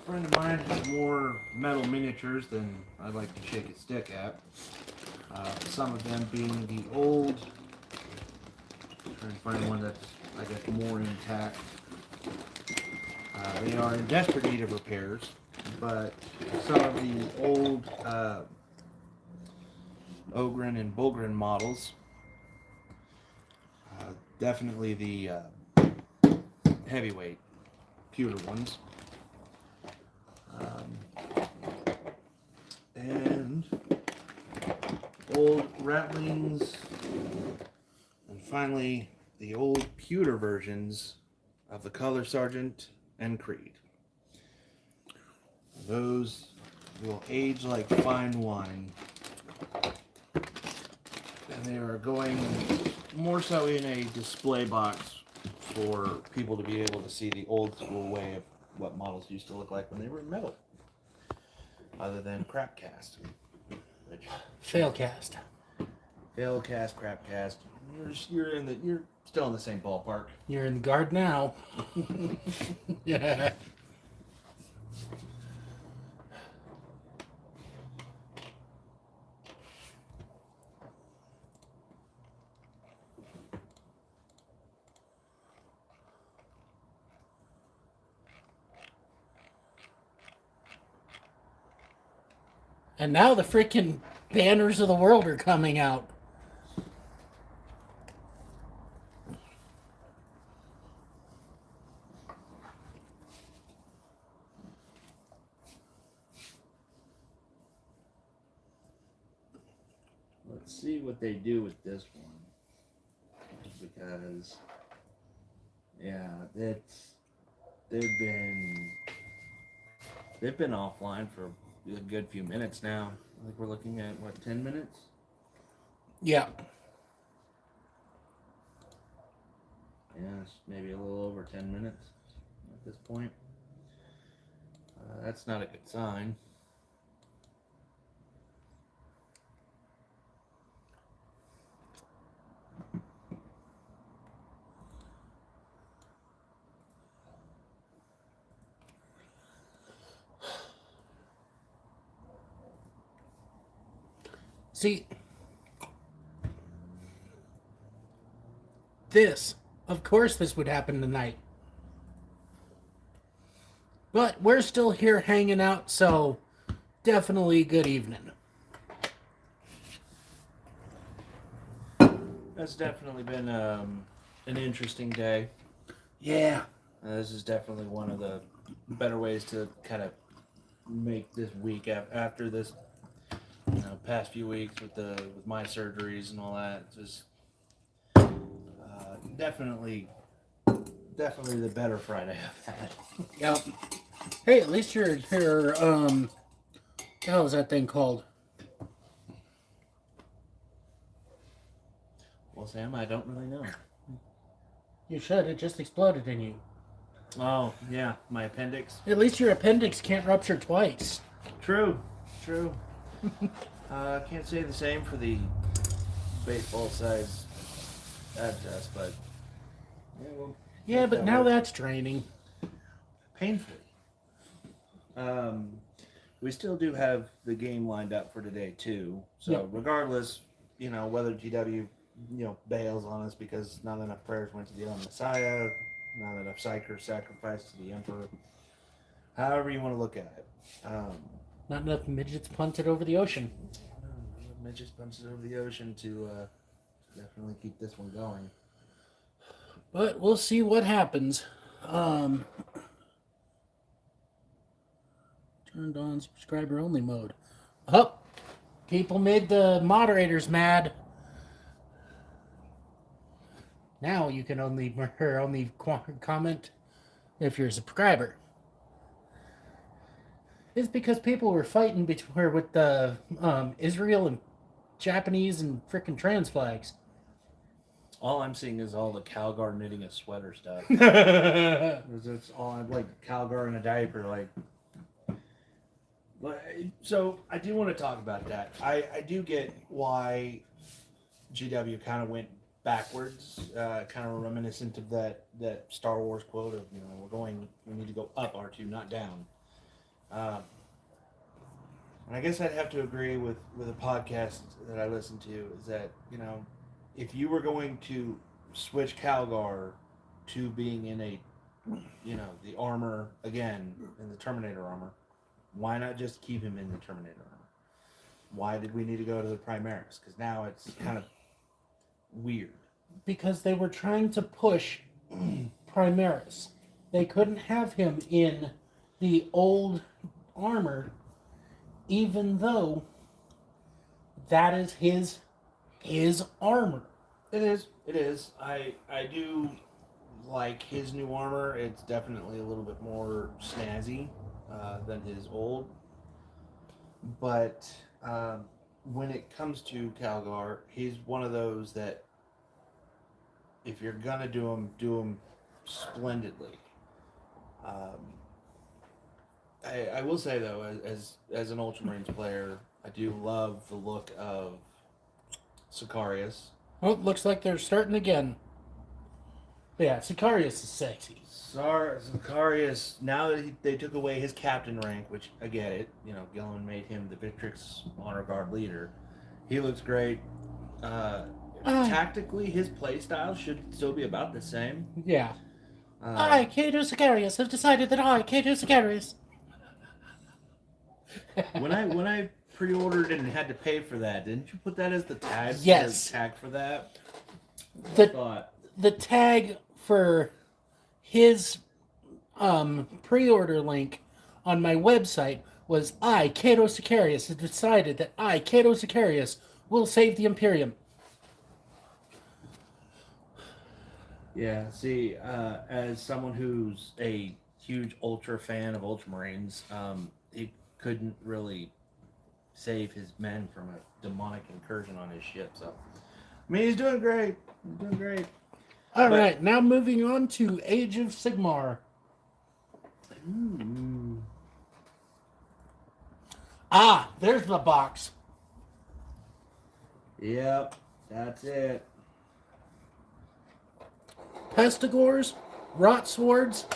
friend of mine has more metal miniatures than I'd like to shake a stick at. Some of them being the old. Trying to find one that's, I guess, more intact. They are in desperate need of repairs, but some of the old Ogren and Bulgren models, definitely the heavyweight pewter ones, and old Ratlings, and finally the old pewter versions of the Color Sergeant and Creed. Those will age like fine wine, and they are going more so in a display box for people to be able to see the old school way of what models used to look like when they were in metal, other than crap cast. Which, Failcast. fail cast, crap cast. You're still in the same ballpark. You're in the guard now. Yeah. And now the freaking banners of the world are coming out. Let's see what they do with this one, because yeah, they've been offline for a good few minutes now. I think we're looking at what, 10 minutes? Yeah. Yes, maybe a little over 10 minutes at this point. That's not a good sign. See, this, of course this would happen tonight. But we're still here hanging out, so definitely good evening. That's definitely been an interesting day. Yeah. This is definitely one of the better ways to kind of make this week after this, past few weeks with my surgeries and all that. Just definitely the better Friday I've had. Yep. Hey, at least your what the hell is that thing called? Well, Sam, I don't really know. You should. It just exploded in you. Oh, yeah, my appendix. At least your appendix can't rupture twice. True. Can't say the same for the baseball size abscess, but yeah, well, Yeah, but now that's draining. painfully. We still do have the game lined up for today too. So Yep. regardless, whether GW bails on us because not enough prayers went to the El Messiah, not enough psychers sacrificed to the Emperor. However you want to look at it. Not enough midgets punted over the ocean. Midgets punches over the ocean to definitely keep this one going. But we'll see what happens. Turned on subscriber only mode. Oh, people made the moderators mad. Now you can only comment if you're a subscriber. It's because people were fighting with the Israel and Japanese and frickin' trans flags. All I'm seeing is all the Calgar knitting a sweater stuff. Yeah, It's all I'm like Calgar in a diaper, like. So I do want to talk about that. I do get why GW kind of went backwards, kind of reminiscent of that Star Wars quote of we need to go up R2, not down. And I guess I'd have to agree with a podcast that I listen to is that if you were going to switch Calgar to being in a the armor again, in the Terminator armor, why not just keep him in the Terminator armor? Why did we need to go to the Primaris? Because now it's kind of weird. because they were trying to push Primaris. They couldn't have him in the old armor, even though that is his armor. It is. I do like his new armor. It's definitely a little bit more snazzy than his old. But when it comes to Calgar, he's one of those that if you're gonna do him splendidly. I will say though, as an Ultramarines player, I do love the look of Sicarius. Oh, looks like they're starting again. But yeah, Sicarius is sexy. Sicarius, now that they took away his captain rank, which I get it, Gilliman made him the Victrix Honor Guard leader. He looks great. Tactically, his playstyle should still be about the same. Yeah. I, Cato Sicarius, have decided that I, Cato Sicarius. When I pre-ordered and had to pay for that, didn't you put that as the tag? Yes. The tag for that. The tag for his pre-order link on my website was I, Cato Sicarius, have decided that I, Cato Sicarius, will save the Imperium. Yeah, see, as someone who's a huge Ultra fan of Ultramarines, he couldn't really save his men from a demonic incursion on his ship. So, I mean, he's doing great. All right, now moving on to Age of Sigmar. Ooh. Ah, there's the box. Yep, that's it. Pestigors, Rot Swords.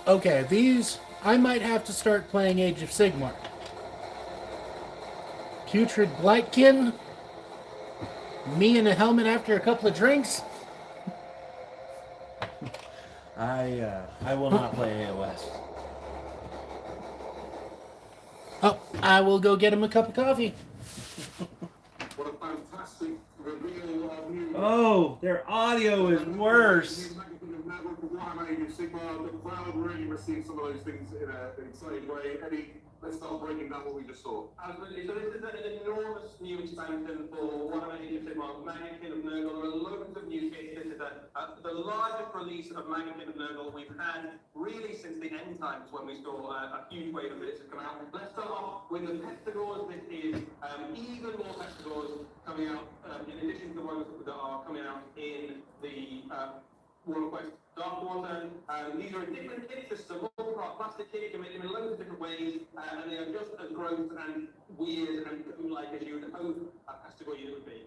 Okay, these, I might have to start playing Age of Sigmar. Putrid Blightkin. Me in a helmet after a couple of drinks. I will not play AOS. Oh, I will go get him a cup of coffee. What a fantastic reveal of news. Oh, their audio is worse. Sigma, the crowd really received some of those things in an exciting way. Eddie, let's start breaking down what we just saw. Absolutely. So this is an enormous new expansion for Warhammer Age of Sigmar, Maggotkin of Nurgle. There are loads of new kits. This is the largest release of Maggotkin of Nurgle we've had really since the end times, when we saw a huge wave of this come out. Let's start off with the Pestigors. This is even more Pestigors coming out, in addition to the ones that are coming out in the World Quest Dark Water. These are in different kits. This is a multi-part plastic kit. You can make them in loads of different ways, and they are just as gross and weird and like as you would hope a Pestigor unit would be.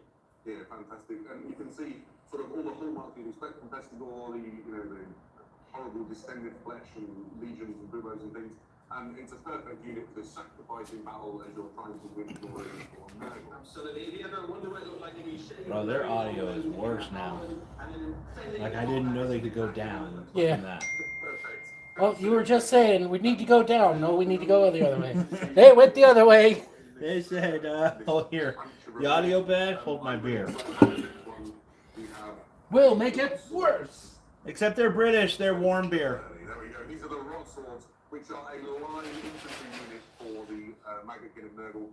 Yeah, fantastic. And you can see sort of all the hallmarks you'd expect from Pestigor, the horrible distended flesh and legions and buboes and things. And it's a perfect unit for sacrifice in battle as you're trying to win glory or Nurgle. Absolutely. If you ever wonder what it looked like if you shave Bro, their audio is worse now. Like, I didn't know they could go down Yeah. from that. Perfect. Well, you were just saying we need to go down. No, we need to go the other way. Hey, it went the other way. They said, oh, here, the audio bad, hold my beer. We have We'll make it worse. Except they're British, they're warm beer. there we go. These are the Rod Swords, which are a line infantry unit for the Maggotkin of Nurgle.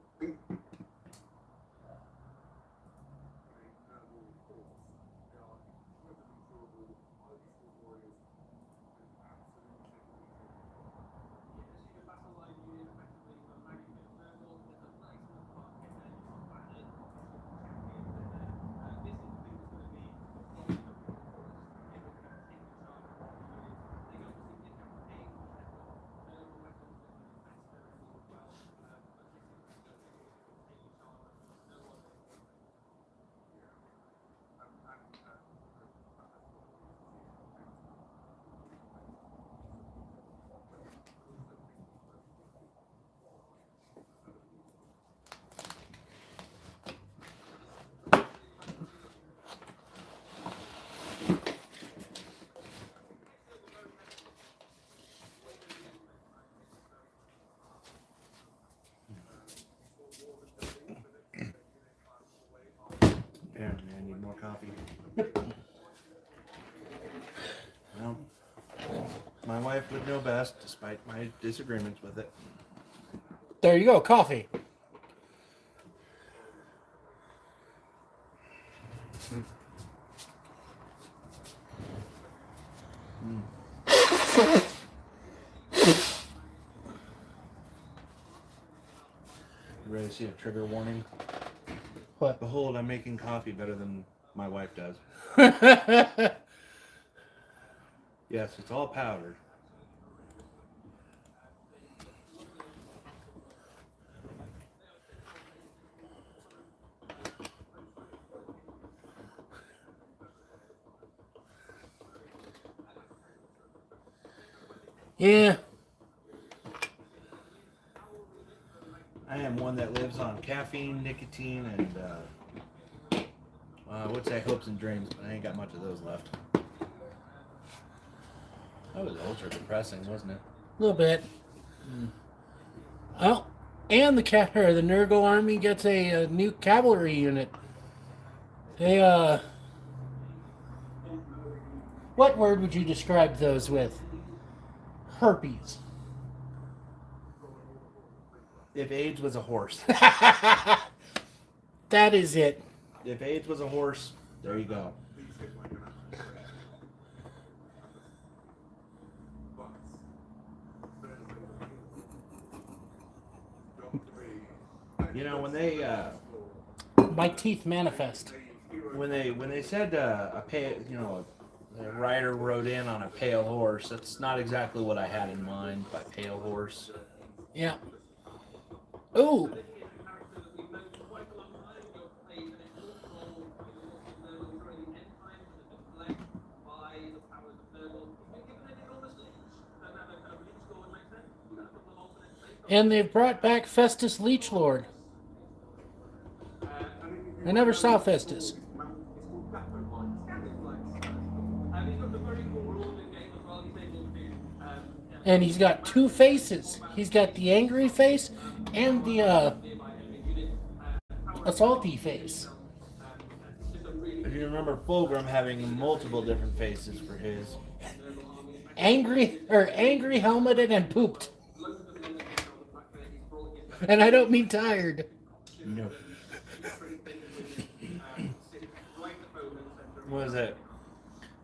Apparently, I need more coffee. Well, my wife would know best, despite my disagreements with it. There you go, coffee. You ready to see a trigger warning? What? Behold, I'm making coffee better than my wife does. Yes, it's all powdered. Yeah. I am one that lives on caffeine, nicotine, and what's that? Hopes and dreams, but I ain't got much of those left. That was ultra depressing, wasn't it? A little bit. Oh, and the Nurgle army gets a new cavalry unit. They what word would you describe those with? Herpes. If AIDS was a horse. That is it. If AIDS was a horse, there you go. You know, when they My teeth manifest. when they said a rider rode in on a pale horse, that's not exactly what I had in mind by pale horse. Yeah. Ooh. And they've brought back Festus Leechlord. I never saw Festus. And he's got two faces. He's got the angry face and the assaulty face. If you remember Fulgrim having multiple different faces for his. Angry helmeted and pooped. And I don't mean tired. No. What was that?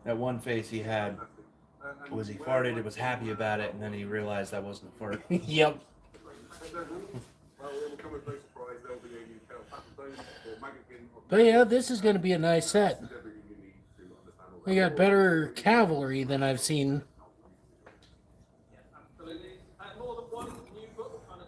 That one face he had was he farted, it was happy about it, and then he realized that wasn't a fart. Yep. But yeah, this is going to be a nice set. We got better cavalry than I've seen. Absolutely. More than one new book. Oh, no,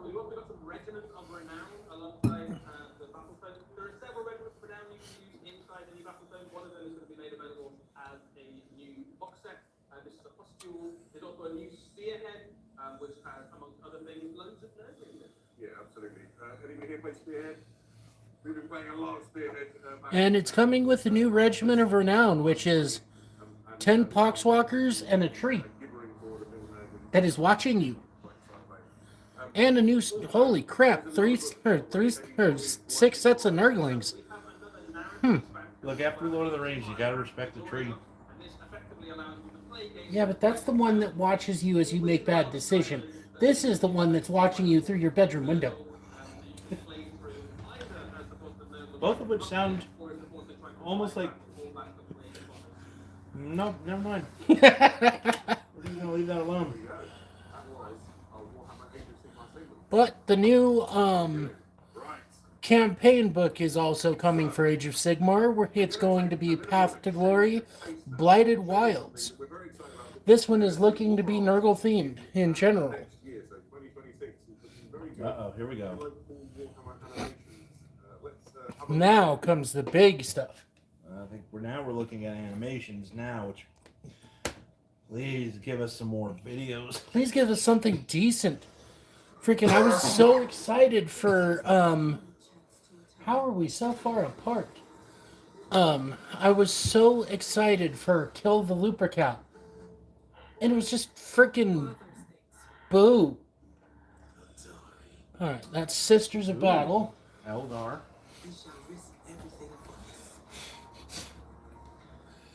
we've also got some regiments of renown alongside the Battlestone. There are several regiments of renown you can use inside the new Battlestone. One of those is going to be made available as a new box set. This is a pustule. There's also a new spearhead, which has, amongst other things, loads of nerfing. Yeah, absolutely. Anybody here play Spearhead? We've been playing a lot of Spearhead. And it's coming with the new Regiment of Renown, which is 10 poxwalkers and a tree that is watching you. And a new, holy crap, six sets of Nurglings. Look, after Lord of the Rings, you gotta respect the tree. Yeah, but that's the one that watches you as you make bad decisions. This is the one that's watching you through your bedroom window. Both of which sound almost like. No, never mind. We're just gonna leave that alone. But the new campaign book is also coming for Age of Sigmar, where it's going to be Path to Glory, Blighted Wilds. This one is looking to be Nurgle themed in general. Uh-oh, here we go. Now comes the big stuff. I think we're looking at animations now, which please give us some more videos. Please give us something decent. Freaking, I was so excited for, how are we so far apart? I was so excited for Kill the Lupercal. And it was just freaking boo. Alright, that's Sisters of Battle. Eldar.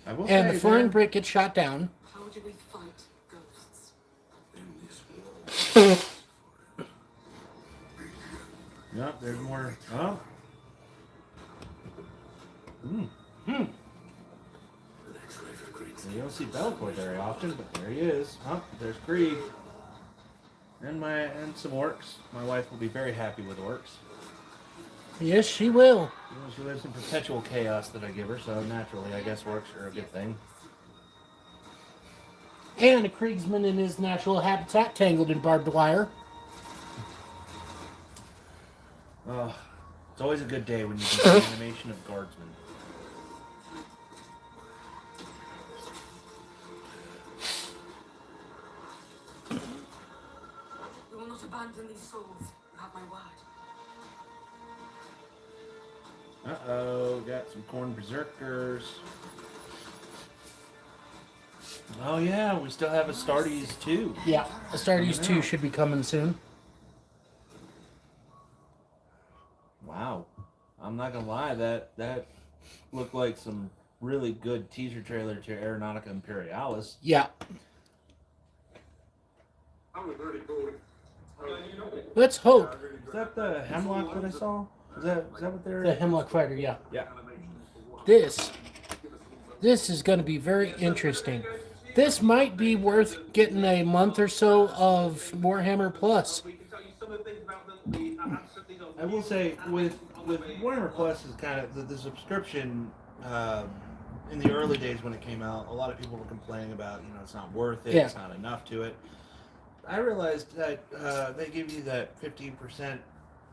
I will And say, the flying man, brick gets shot down. How do we fight ghosts? Yep, there's more. Oh. You don't see Bellator very often, but there he is. Oh, there's Krieg. And some orcs. My wife will be very happy with orcs. Yes, she will. You know, she lives in perpetual chaos that I give her, so naturally, I guess orcs are a good thing. And a Kriegsman in his natural habitat tangled in barbed wire. Oh, it's always a good day when you can see animation of guardsmen. We will not abandon these souls. You have my word. Uh-oh, got some corn berserkers. Oh yeah, we still have Astartes too. Yeah, Astartes 2 should be coming soon. Wow. I'm not gonna lie, that looked like some really good teaser trailer to Aeronautica Imperialis. Yeah. That was really cool. Let's hope. Is that the Hemlock that I saw? Is that what they're... The Hemlock Fighter, yeah. Yeah. This is going to be very interesting. This might be worth getting a month or so of Warhammer Plus. I will say, with Warhammer Plus is kind of the subscription. In the early days when it came out, a lot of people were complaining about, it's not worth it, Yeah. It's not enough to it. I realized that they give you that 15%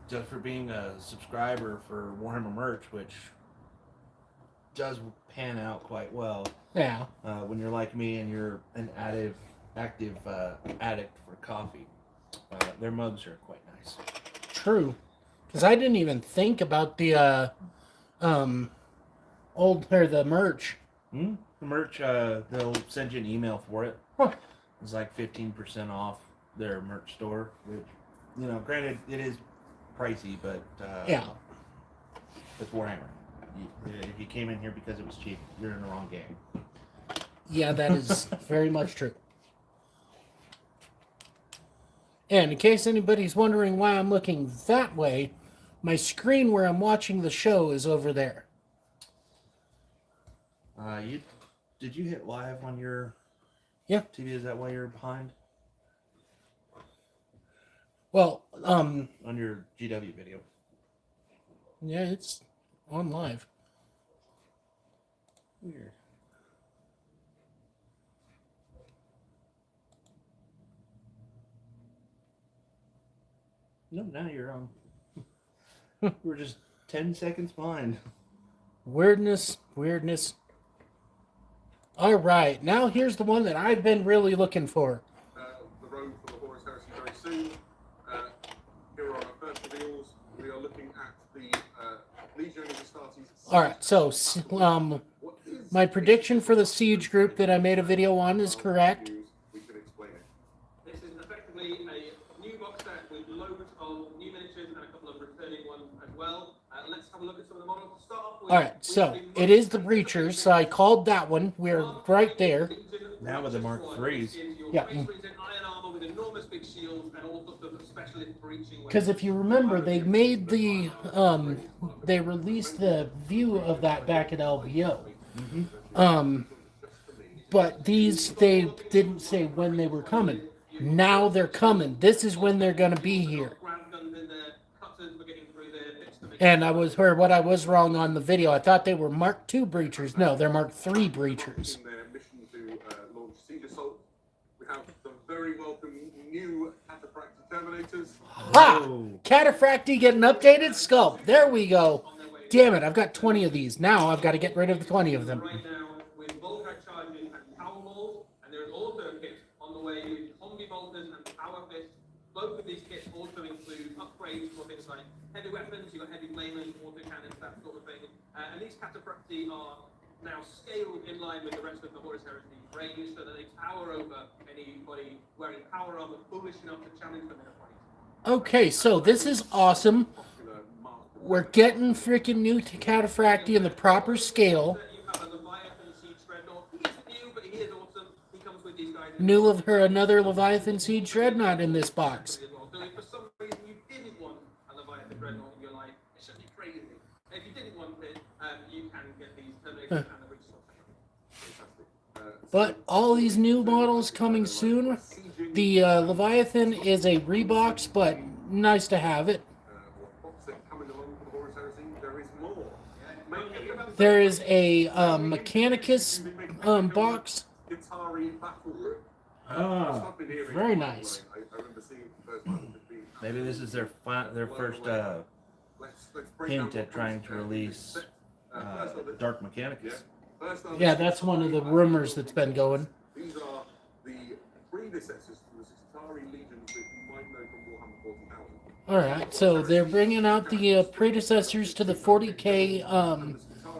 just for being a subscriber for Warhammer merch, which does pan out quite well. Yeah. When you're like me and you're an active addict for coffee. Their mugs are quite nice. True. Because I didn't even think about the the merch. The merch, they'll send you an email for it. Huh. It's like 15% off their merch store, which, granted, it is pricey, but Yeah. it's Warhammer. If you came in here because it was cheap, you're in the wrong game. Yeah, that is very much true. And in case anybody's wondering why I'm looking that way, My screen where I'm watching the show is over there. Did you hit live on your Yeah. TV? Is that why you're behind Well, on your GW video? yeah, it's on live. Weird. No, now you're on. We're just 10 seconds behind. Weirdness. All right, now here's the one that I've been really looking for. The road for the Horus Heresy very soon. Here are our first reveals. We are looking at the Legion of Astartes. All right, so my prediction for the Siege group that I made a video on is correct. We can explain it. This is effectively a new box set with loads of new miniatures and a couple of returning ones as well. Let's have a look at some of the models to start off with. All right, so it is the Breachers. So I called that one. We're right there. Now with the Mark IIIs. Yeah. Because if you remember, they made the they released the view of that back at LVO. But these, they didn't say when they were coming. Now they're coming. This is when they're going to be here. And I was heard what I was wrong on the video. I thought they were Mark II Breachers. No, they're Mark III Breachers. In their mission to launch Siege Assault, we have some very welcome new Cataphractii Terminators. Ha! Cataphractii getting updated sculpt. There we go. Damn it, I've got 20 of these. Now I've got to get rid of the 20 of them. Right now with Voltrak charges and power balls, and there is also a kit on the way with combi bolters and power fists. Both of these kits also include upgrades for things like heavy weapons, you've got heavy flamers, water cannons, that sort of thing. And these Cataphractii are now scaled in line with the rest of the Horus Heresy range so that they tower over anybody wearing power armor foolish enough to challenge them in a fight. Okay, so this is awesome. We're getting freaking new Cataphractii in the proper scale. You have a Leviathan Siege Dreadnought. He isn't new, but he is awesome. He comes with these guys. New of her another Leviathan Siege Dreadnought in this box. So if for some reason you didn't want a Leviathan Dreadnought in your life, it's just crazy. If you didn't want it, you can get these Terminators and the Breach Fantastic. But all these new models coming soon. The Leviathan is a rebox, but nice to have it. What's coming along for the Horus Heresy? There is more. There is a Mechanicus box. Skitarii Battle Group. Ah, very nice. I remember seeing it the first time. maybe this is their first Let's break hint down at trying to release Dark Mechanicus. Yeah, that's one of the rumors that's been going. These are the predecessors to the Skitarii legions that you might know from Warhammer 40,000. Alright, so they're bringing out the predecessors to the 40k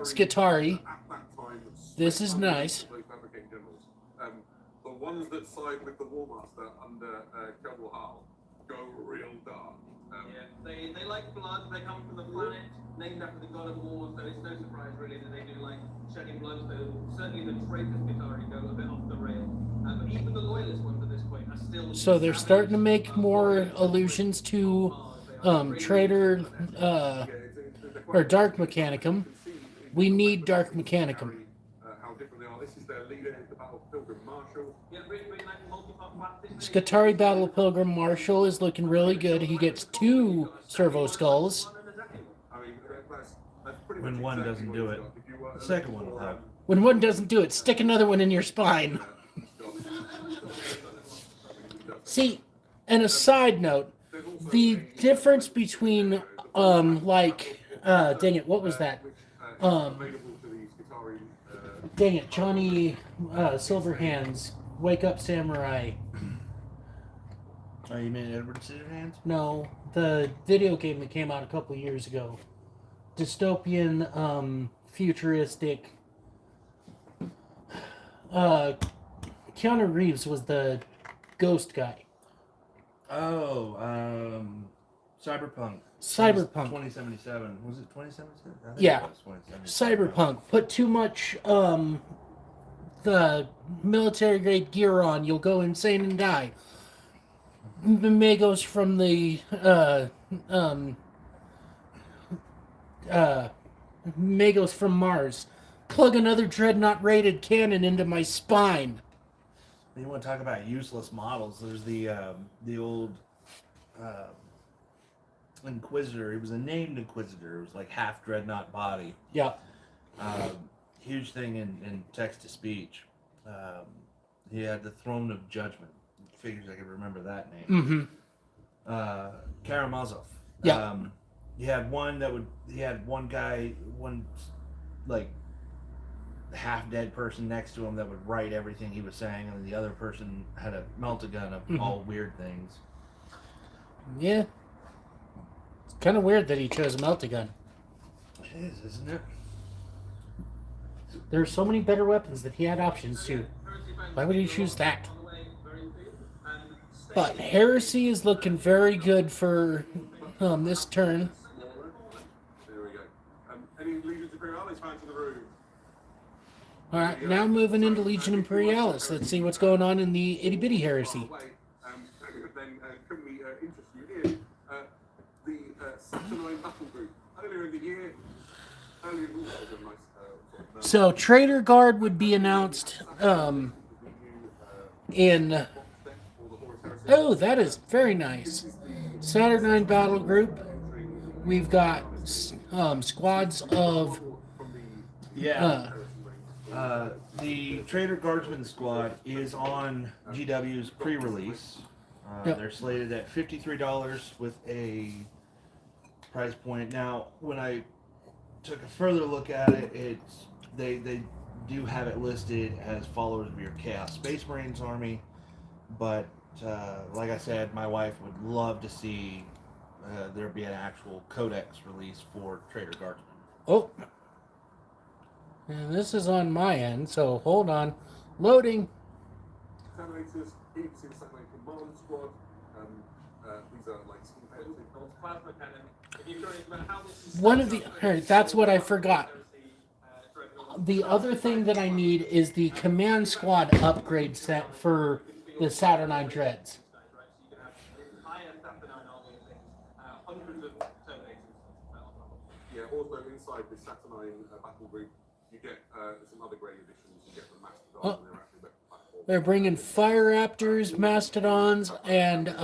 Skitarii. At that time, This is nice. those fabricated generals. The ones that side with the War Master under Kerbal Hal go real dark. They like blood, they come from the planet named after the god of war, so it's no surprise really that they do like shedding blood, so certainly the traitor Skitarii go a bit off the rail. But even the loyalist ones at this point are still... So they're starting to make more allusions to Traitor or Dark Mechanicum. We need Dark Mechanicum. How different they are. This is their leader, the Battle Pilgrim Marshal. Skitarii Battle Pilgrim Marshal is looking really good. He gets 2 servo skulls. I mean, that's pretty When much one exactly doesn't what do he's it, got. If you, the second one will help. When one doesn't do it, stick another one in your spine. See, and a side note, the difference between, dang it, what was that? Available to the Skitarii, Dang it, Johnny Silverhands, Wake Up Samurai. Oh, you mean Edward Scissorhands? No, the video game that came out a couple years ago. Dystopian, futuristic. Keanu Reeves was the ghost guy. Oh, Cyberpunk. Cyberpunk. 2077. Was it 2077? I think Yeah. it was 2077. Cyberpunk. Put too much the military grade gear on, you'll go insane and die. Magos from the Magos from Mars. Plug another Dreadnought rated cannon into my spine. You want to talk about useless models? There's the old Inquisitor. He was a named Inquisitor. It was like half Dreadnought body. Yeah. Huge thing in text to speech. He had the Throne of Judgment. Figures I could remember that name. Mm-hmm. Karamazov. Yeah. He had one guy, one like half dead person next to him that would write everything he was saying, and the other person had a melt-a-gun of all weird things. Yeah. It's kind of weird that he chose a melt-a-gun. It is, isn't it? There are so many better weapons that he had options to. Why would he choose that? But Heresy is looking very good for this turn. There we go. Any Legions Imperialis fans in the room? Alright, now moving into Legion Imperialis. Let's see what's going on in the Itty Bitty Heresy. Then can we interest you in the Saturnine Battle Group? Earlier in the year, So Traitor Guard would be announced in... Oh, that is very nice. Saturnine Battle Group. We've got squads of... The Traitor Guardsman squad is on GW's pre-release. Yep. They're slated at $53 with a price point. Now, when I took a further look at it, they do have it listed as followers of your Chaos Space Marines army, but like I said, my wife would love to see there be an actual codex release for Traitor Guardsmen. Oh. And this is on my end, so hold on. Loading. Terminators, Geeks in Satellite Command Squad. These are like steam payloads. Plasma cannon. If you're curious about how this is One of the... Alright, that's what I forgot. The other thing that I need is the Command Squad upgrade set for the Saturnine Dreads. Yeah, also inside the Saturnine Battle Group, you get some other grey editions. You get the Mastodons, and they're actually better platforms. They're bringing Fire Raptors, Mastodons, and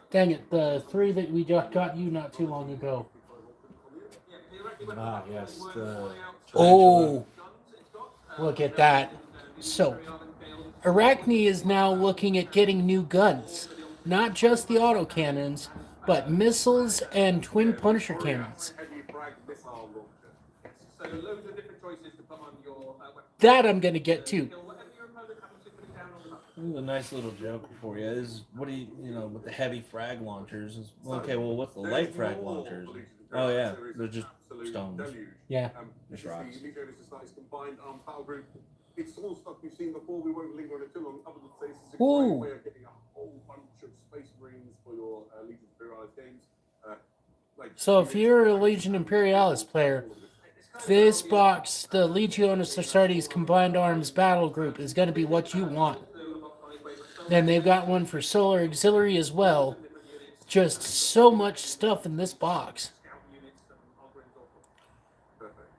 dang it, the 3 that we just got you not too long ago. Ah, yes. Oh, look at that. So, Arachne is now looking at getting new guns. Not just the autocannons, but missiles and twin Punisher cannons. So loads of different choices to put on your weapon. That I'm going to get too. Whatever your opponent happens to put it down on the map. This is a nice little joke for you. Is what do you know with the heavy frag launchers? Is, okay, well, what's the light frag launchers? Oh yeah, they're just stones. Yeah. Just rocks. The Elite Genesis Knights Combined Arms Battle Group. It's all stuff you've seen before. We won't linger on it too long. Other than say, this is a Ooh. great way of getting a whole bunch of Space Marines for your Legion Imperialis games. So if you're a Legion Imperialis player, this box, the Legionis Astartes Combined Arms Battle Group, is going to be what you want. Then they've got one for Solar Auxiliary as well. Just so much stuff in this box. Perfect.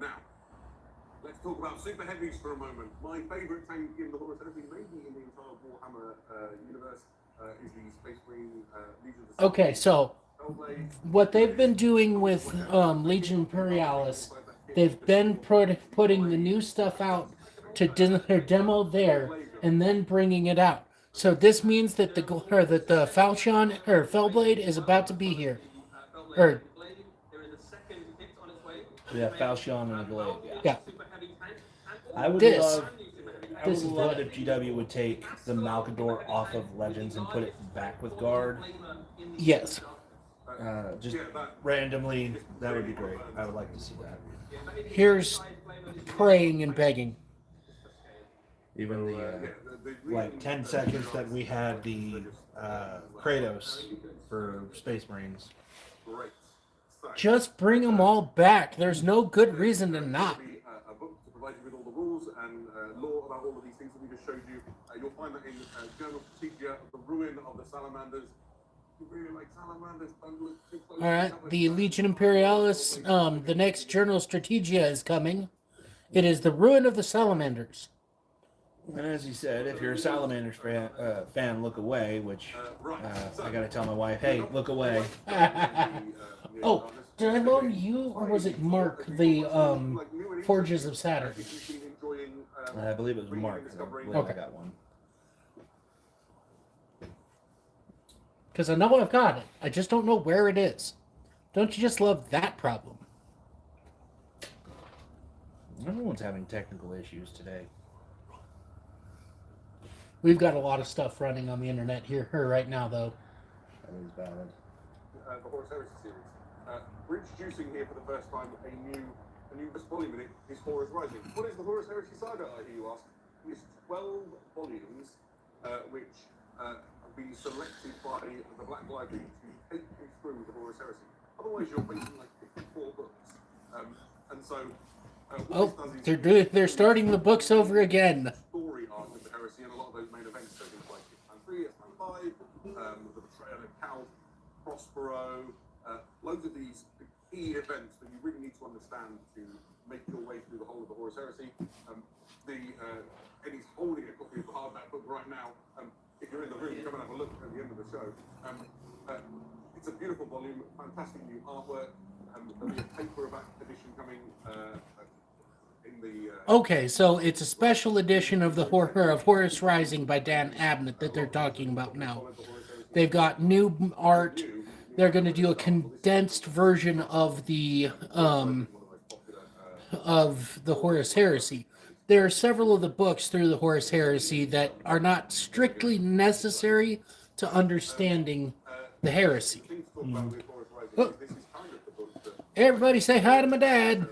Now, let's talk about super heavies for a moment. My favourite tank in the Horus Heresy, maybe in the entire Warhammer universe, is the Space Marine Legion. Okay, so what they've been doing with Legion Imperialis, they've been putting the new stuff out to demo there and then bringing it out. So this means that the Falchion or Fellblade is about to be here. Or Yeah, Falchion and a Glaive. yeah. I would This. love. I This would is love the- if GW would take the Malkador off of Legends and put it back with Guard. Yes. Just randomly, that would be great. I would like to see that. Here's praying and begging. Even the like 10 seconds that we had the Kratos for Space Marines. Great. So, Just bring them all back. There's no good reason to not. a book to provide you with all the rules and lore about all of these things that we just showed you. You'll find that in Journal Procedure, The Ruin of the Salamanders. You really like salamanders, don't look too close. All right, the Legion Imperialis, the next Journal Strategia is coming. It is the Ruin of the Salamanders. And as you said, if you're a Salamanders fan, look away. Which I gotta tell my wife, hey, look away. Oh, did I loan you or was it Mark the Forges of Saturn? I believe it was Mark. I believe Okay. I got one. Because I know I've got it. I just don't know where it is. Don't you just love that problem? Everyone's having technical issues today. We've got a lot of stuff running on the internet here right now, though. That is valid. The Horus Heresy series. We're introducing here for the first time a new volume in it is Horus Rising. What is the Horus Heresy Saga, I hear you ask? It's 12 volumes which have been selected by the Black Library to take you through the Horus Heresy. Otherwise, you're facing like 54 books. And so, Oh, they're starting the books over again. Story arc of the Heresy and a lot of those main events, so things like X-Man 3, X-Man 5, the betrayal of Cal, Prospero, loads of these key events that you really need to understand to make your way through the whole of the Horus Heresy. Eddie's holding a copy of the hardback book right now. If you're in the room, come and have a look at the end of the show. It's a beautiful volume, fantastic new artwork. There'll be a paperback edition coming in the... Okay, so it's a special edition of the Horus Rising by Dan Abnett that they're talking about now. They've got new art. They're going to do a condensed version of the Horus Heresy. There are several of the books through the Horus Heresy that are not strictly necessary to understanding the heresy. Oh. Everybody say hi to my dad.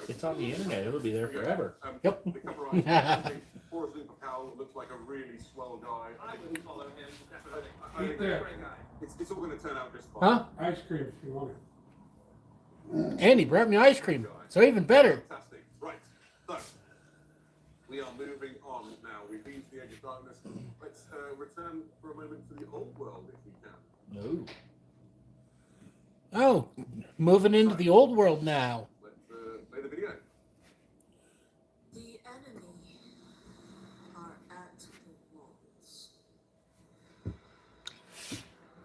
It's on the internet. It'll be there forever. Yep. Forrest Cal looks like a really swell guy. I wouldn't follow him, definitely. I think He's a great guy. it's all going to turn out just fine. Huh? Ice cream if you want it. And he brought me ice cream, so even better. Fantastic. Right. So, we are moving on now. We've been to the edge of darkness. Let's return for a moment to the old world if we can. No. Oh, moving into the old world now. Let's play the video. The enemy are at the walls.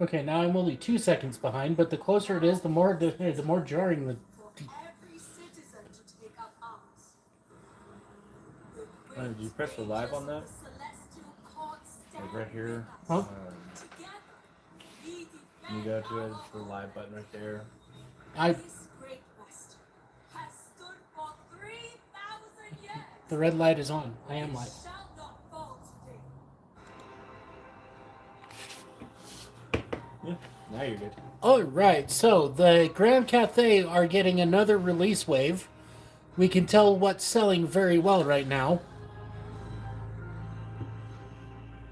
Okay, now I'm only 2 seconds behind, but the closer it is, the more jarring the. For every citizen to take up arms. Did you press the live on that? Like right here. Huh? You go to it, it's the live button right there. The red light is on. I am live. Yeah, now you're good. All right, so the Grand Cathay are getting another release wave. We can tell what's selling very well right now.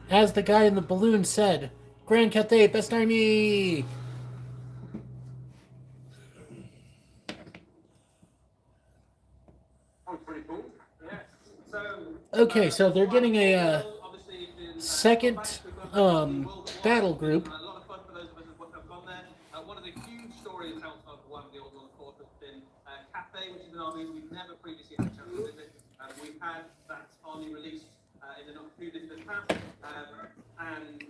As the guy in the balloon said, Grand Cathay, best army! Oh, pretty cool. Yes. So, Okay, so they're getting a obviously been, second we've got the World War battle I. group. A lot of fun for those of us who have gone there. One of the huge stories out of one of the old world, of course, has been Cathay, which is an army we've never previously had a chance to visit. We've had that army released in the not too distant past, and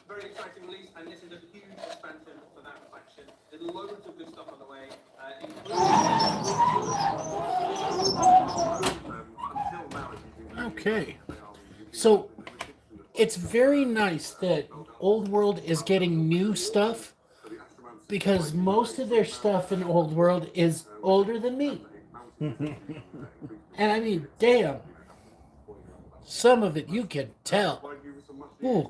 very exciting release, and this is a huge expansion for that faction. There's loads of good stuff on the way, Okay. So it's very nice that Old World is getting new stuff because most of their stuff in Old World is older than me. And I mean, damn. Some of it you can tell. Ooh.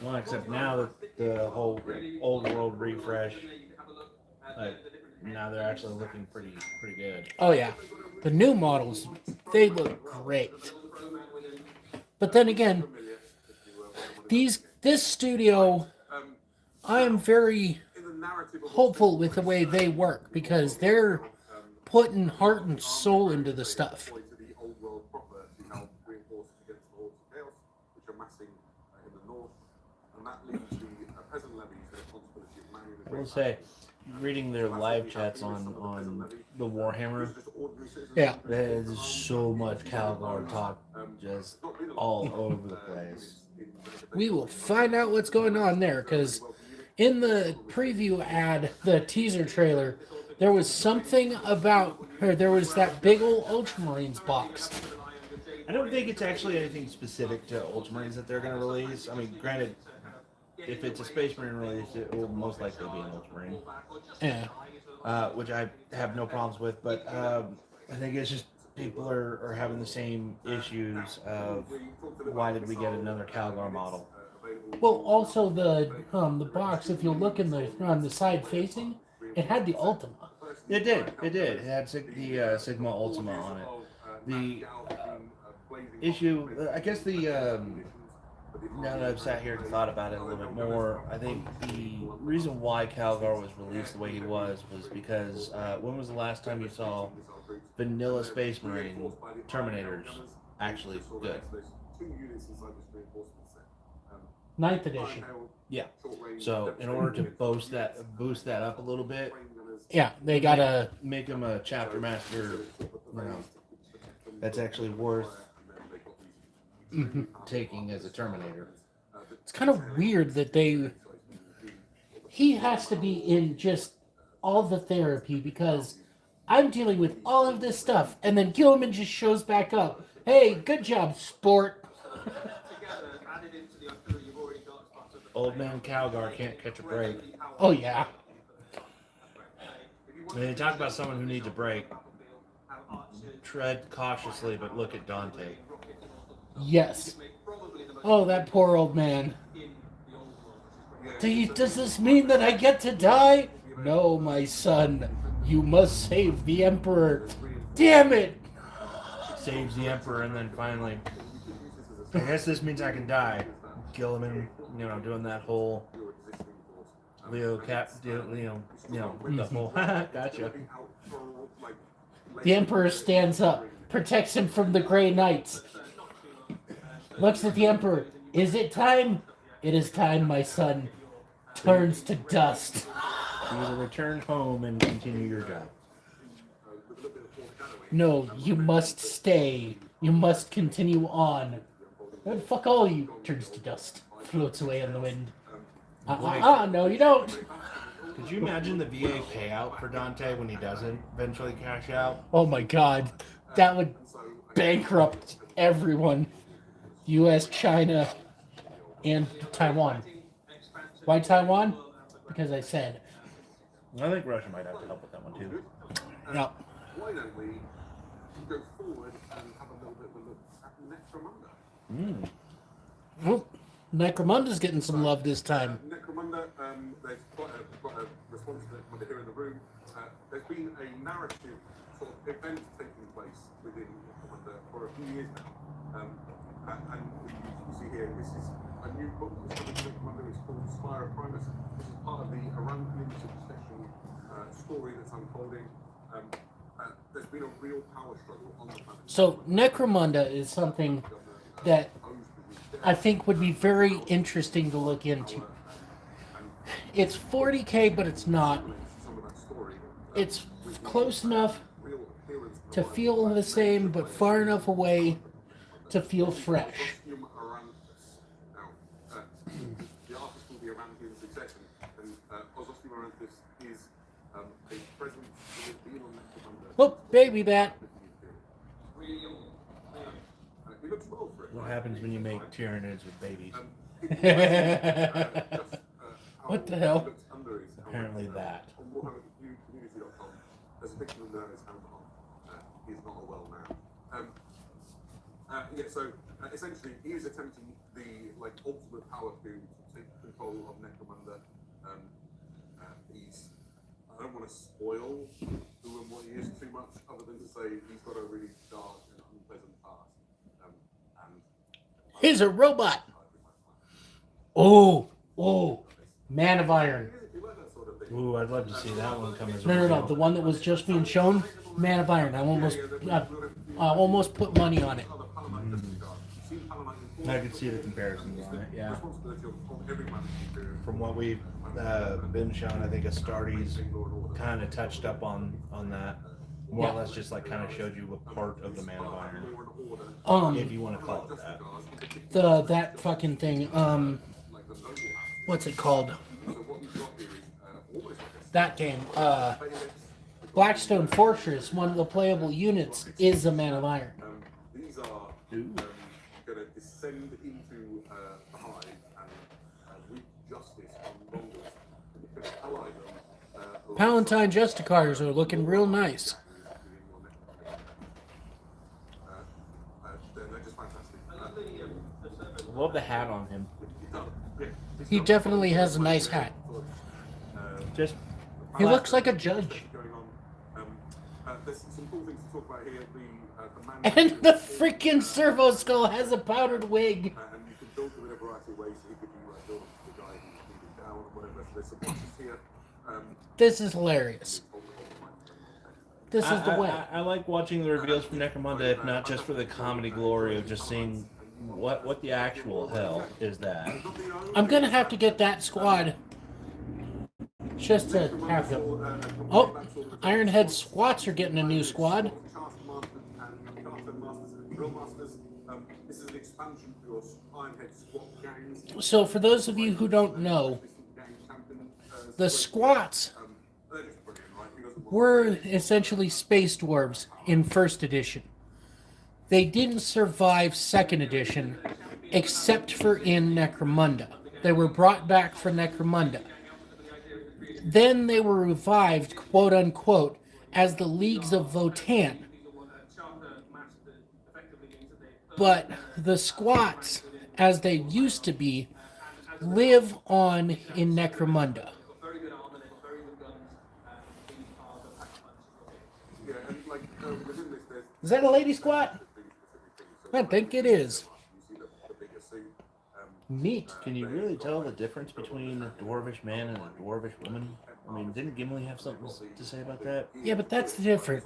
Well, except now that the whole old world refresh, like now they're actually looking pretty good. Oh yeah. The new models, they look great. But then again, this studio, I am very hopeful with the way they work because they're putting heart and soul into the stuff. I will say, reading their live chats on the Warhammer, Yeah. there's so much Calgar talk just all over the place. We will find out what's going on there, because in the preview ad, the teaser trailer, there was something about, or there was that big old Ultramarines box. I don't think it's actually anything specific to Ultramarines that they're going to release. I mean, granted, if it's a Space Marine release, it will most likely be an Ultramarine, Yeah. which I have no problems with. But I think it's just people are having the same issues of why did we get another Calgar model? Well, also the box, if you look in the on the side facing, it had the Ultima. It did. It did. It had the Sigma Ultima on it. The issue, I guess now that I've sat here and thought about it a little bit more, I think the reason why Calgar was released the way he was because when was the last time you saw vanilla Space Marine Terminators actually good? 9th edition. Yeah. So in order to boost that up a little bit, Yeah, they gotta. make him a chapter master, that's actually worth taking as a Terminator. It's kind of weird that he has to be in just all the therapy, because I'm dealing with all of this stuff, and then Gilman just shows back up. Hey, good job, sport. Old man Calgar can't catch a break. Oh yeah. When they talk about someone who needs a break, tread cautiously, but look at Dante. Yes. Oh, that poor old man. Does this mean that I get to die? No, my son. You must save the Emperor. Damn it! Saves the Emperor, and then finally, I guess this means I can die. Gilliman, doing that whole Leo Cap, the whole gotcha. The Emperor stands up, protects him from the Grey Knights. Looks at the Emperor. Is it time? It is time, my son. Turns to dust. You will return home and continue your job. No, you must stay. You must continue on. And fuck all you. Turns to dust. Floats away in the wind. No, you don't. Could you imagine the VA payout for Dante when he doesn't eventually cash out? Oh my god. That would bankrupt everyone. US, China, and Taiwan. Why Taiwan? Because I said. I think Russia might have to help with that one too. No. Why don't we go forward and have a little bit of a look at Necromunda? Necromunda's getting some love this time. Necromunda, there's got a response to Necromunda here in the room. There's been a narrative sort of event taking place within Necromunda for a few years now. And you see here, this is a new book that's coming to Necromunda. It's called Spire Primus. This is part of the Aranthean succession story that's unfolding. There's been a real power struggle on the planet. So Necromunda is something that I think would be very interesting to look into. It's 40K, but it's not. It's close enough to feel the same, but far enough away to feel fresh. The artist will be Aranthean succession, and Ozostium Aranthus is a presence that has been on Necromunda. Oh, baby bat. He looks well for it. What happens when you make Tyranids with babies? What the hell? Apparently that. On WarhammerCommunity.com, there's a picture of Nernus Hammerhon. He's not a well man. So essentially, he is attempting the ultimate power coup to take control of Necromunda. I don't want to spoil who and what he is too much, other than to say he's got a really dark and unpleasant past. He's a robot. Oh, Man of Iron. Ooh, I'd love to see that one come as a No. reveal. The one that was just being shown, Man of Iron. I almost put money on it. seen Palamite in I could see the comparisons on it, yeah. responsibility of every manager to From what we've been shown, I think Astartes kind of touched up on that. More or less just like kind of showed you a part of the Man of Iron. If you want to call it that. that fucking thing. What's it called? That game. Blackstone Fortress. One of the playable units is a Man of Iron. These are going to descend into the hive and wreak justice on Mongols. Because ally them. Palatine Justicars are looking real nice. They're just fantastic. Love the hat on him. He definitely has a nice hat. Just He looks like a judge. Going on. There's some cool things to talk about here. The man And the freaking Servo Skull has a powdered wig. and you can build them in a variety of ways. So he could be built the guy who's leading down or whatever. So there's some boxes here. This is hilarious. This is the way. I like watching the reveals from Necromunda, if not just for the comedy glory of just seeing what the actual hell is that. I'm gonna have to get that squad just to have them. Oh, Ironhead Squats are getting a new squad. This is an expansion for your Ironhead squad gangs. So for those of you who don't know, the Squats They're just brilliant, right? Because were essentially space dwarves in first edition. They didn't survive second edition, except for in Necromunda. They were brought back for Necromunda. Then they were revived, quote unquote, as the Leagues of Votan. But the Squats, as they used to be, live on in Necromunda. yeah, and like within this, there's Is that a lady squat? I think it is. you see the bigger suit. Neat. Can you really tell the difference between a dwarvish man and a dwarvish woman? I mean, didn't Gimli have something to say about that? Yeah, but that's different.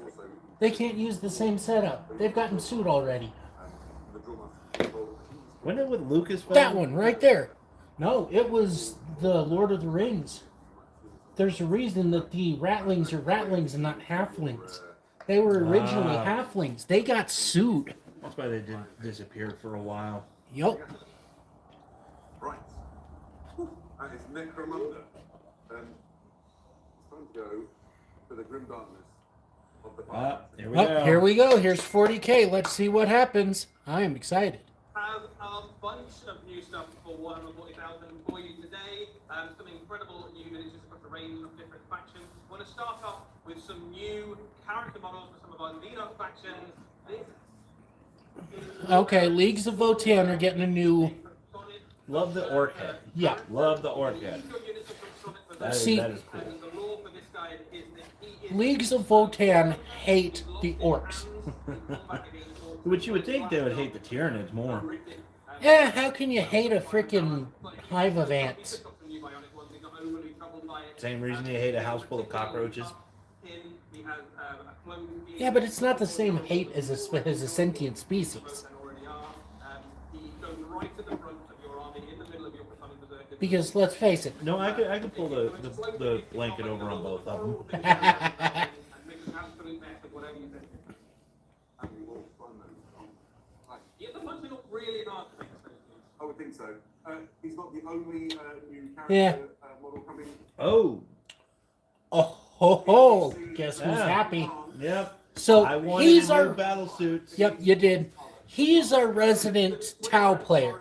They can't use the same setup. They've gotten sued already. The drummer. When did with Lucas? That one right there. No, it was the Lord of the Rings. There's a reason that the Rattlings are Rattlings and not Halflings. They were originally Halflings. They got sued. That's why they didn't disappear for a while. Yup. Right. That is Necromunda. It's time to go to the grim darkness of the fire. Here we Oh, go. here we go. Here's 40K. Let's see what happens. I am excited. Have a bunch of new stuff for Warhammer 40,000 for you today. Some incredible new miniatures across a range of different factions. I want to start off with some new character models for some of our lead-up factions. This Okay, Leagues of Votan are getting a new. Love the orc head. Yeah. Love the orc head. That is, See- that is cool. The law for this guy is that he is Leagues of Votan hate the orcs. Which you would think they would hate the Tyranids more. How can you hate a freaking hive of ants? Same reason you hate a house full of cockroaches. Yeah, but it's not the same hate as a sentient species. Because let's face it, No, I could pull the blanket over on both of them. And we will find those. Right. Yeah, the ones that look really nice. I would think so. He's not the only new character Yeah. model coming. Oh, oh ho ho! Guess who's Yeah. happy? yep. So I wanted he's new our. battle suits. Yep, you did. He's our resident Tau player.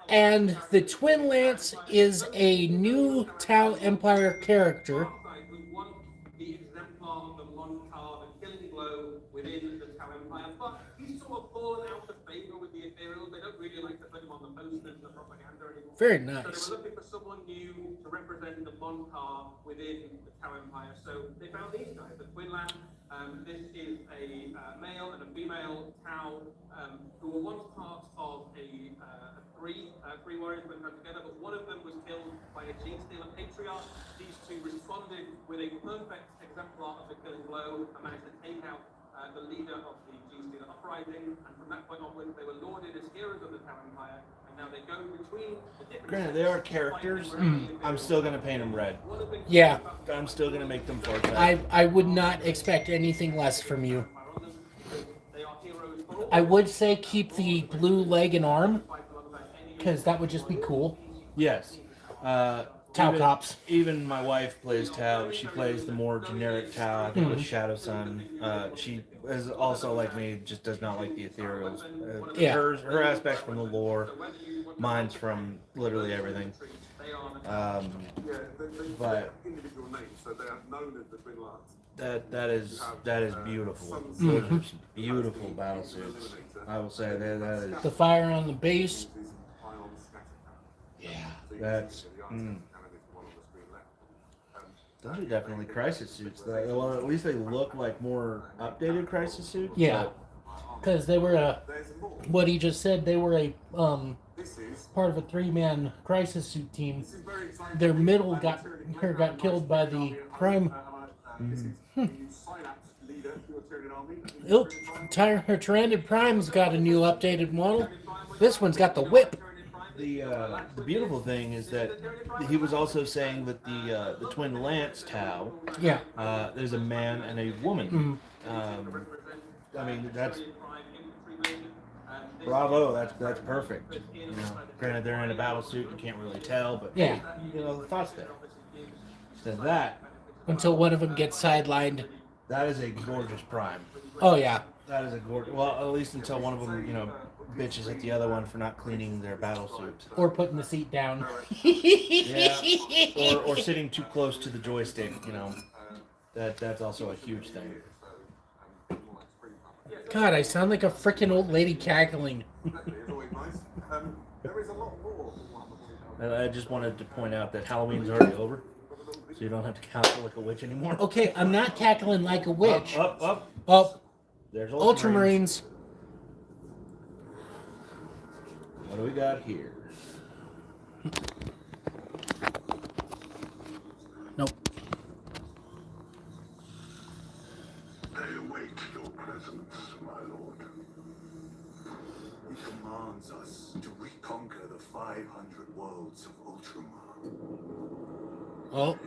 And the Twin Lance is a new Tau Empire character. We want the exemplar of the Montar, the killing blow within the Tau Empire, but he's sort of fallen out of favor with the Ethereals. They don't really like to put him on the posters and the propaganda anymore. Very So nice. they were looking for someone new to represent the Montar within the Tau Empire. So they found these guys, the Twin Lance. This is a male and a female Tau who were once part of a three warriors went together, but one of them was killed by a Gene Stealer Patriarch. These two responded with a perfect exemplar of the killing blow and managed to take out the leader of the Gene Stealer uprising. And from that point onwards, they were lauded as heroes Empire, and now they go between the different. Granted, they are characters. I'm still gonna paint them red. Yeah, I'm still gonna make them forte. I would not expect anything less from you. They are heroes for all. I would say keep the blue leg and arm, because that would just be cool. Yes. Tau even, cops. Even my wife plays Tau. She plays the more generic Tau, I think with Shadow Sun. She is also like me, just does not like the ethereals. Yeah. Her aspects from the lore, mine's from literally everything. But individual names, so they are known as the Twin Lands. that is beautiful. Those are some beautiful battle suits. I will say that is. The fire on the base. Yeah, that's. Those are definitely crisis suits. Well, at least they look like more updated crisis suits. Yeah, because they were what he just said. They were a part of a 3-man crisis suit team. Their middle got killed by the Prime. Oh, Tyrannid Prime's got a new updated model. This one's got the whip. The beautiful thing is that he was also saying that the twin lance Tau. Yeah. There's a man and a woman. I mean that's bravo. That's perfect. You know, granted they're in a battle suit, you can't really tell, but Yeah. you know the thoughts there. So that Until one of them gets sidelined. that is a gorgeous Prime. Oh yeah. That is a gorgeous. Well, at least until one of them, you know, bitches at the other one for not cleaning their battle suit. Or putting the seat down. Yeah. Or sitting too close to the joystick. You know, that's also a huge thing. God, I sound like a freaking old lady cackling. And I just wanted to point out that Halloween's already over, so you don't have to cackle like a witch anymore. Okay, I'm not cackling like a witch. Up. Oh, There's Ultramarines. What do we got here? Nope. They await your presence, my lord. He commands us to reconquer the 500 worlds of Ultramar. Oh.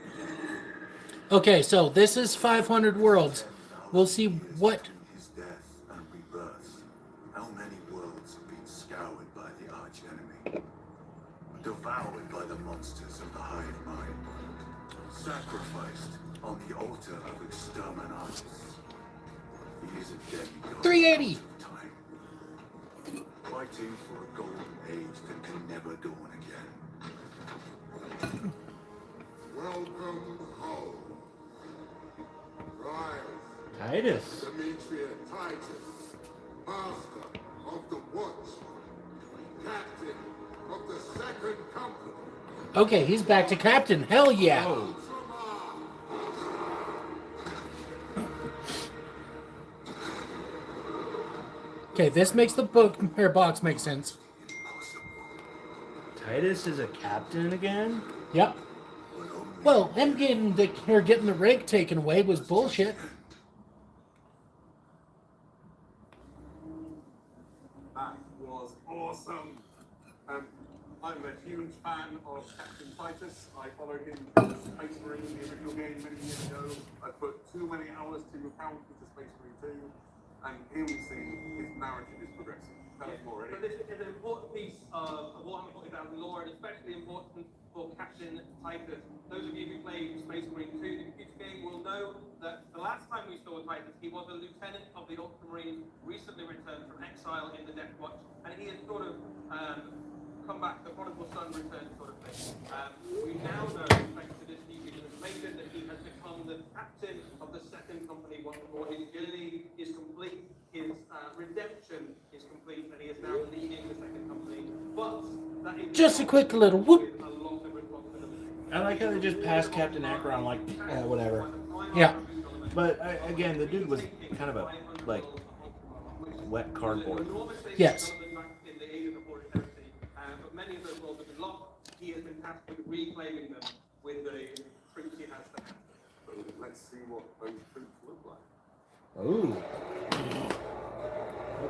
Okay, so this is 500 worlds. We'll see what. His death and rebirth. How many worlds have been scoured by the archenemy, devoured by the monsters of the hive mind, sacrificed on the altar of exterminatus. He is a demigod. 380. of time, fighting for a golden age that can never dawn again. Welcome home. Rise, Titus. Demetrius Titus, Master of the Watch, Captain of the Second Company. Okay, he's back to captain. Hell yeah. Oh, Okay, this makes the book or box make sense. Titus is a captain again? Yep. Well, him getting the rank taken away was bullshit. That was awesome. I'm a huge fan of Captain Titus. I followed him through Space Marine, the original game, many years ago. I put too many hours to account into Space Marine 2, and here we see his narrative is progressing. Tell us more, But Eddie. this is an important piece of Warhammer 40,000 lore, and especially important for Captain Titus. Those of you who played Space Marine 2, the computer game, will know that the last time we saw Titus, he was a lieutenant of the Ultramarines, recently returned from exile in the Death Watch, and he has sort of come back, the prodigal son return sort of thing. We now know, thanks to this new piece of information, that he has become the captain of the Second Company once more. His journey is complete, his redemption is complete, and he is now leading the Second Company. But that is Just a quick little whoop. with a lot of responsibility. I like how they just passed Captain Akron like, whatever. Yeah. But again, the dude was kind of a, like, wet cardboard. Yes. In the age of the Forest Heresy, but many of those worlds have been lost. He has been tasked with reclaiming them with the troops he has to hand. So let's see what those troops look like. Ooh.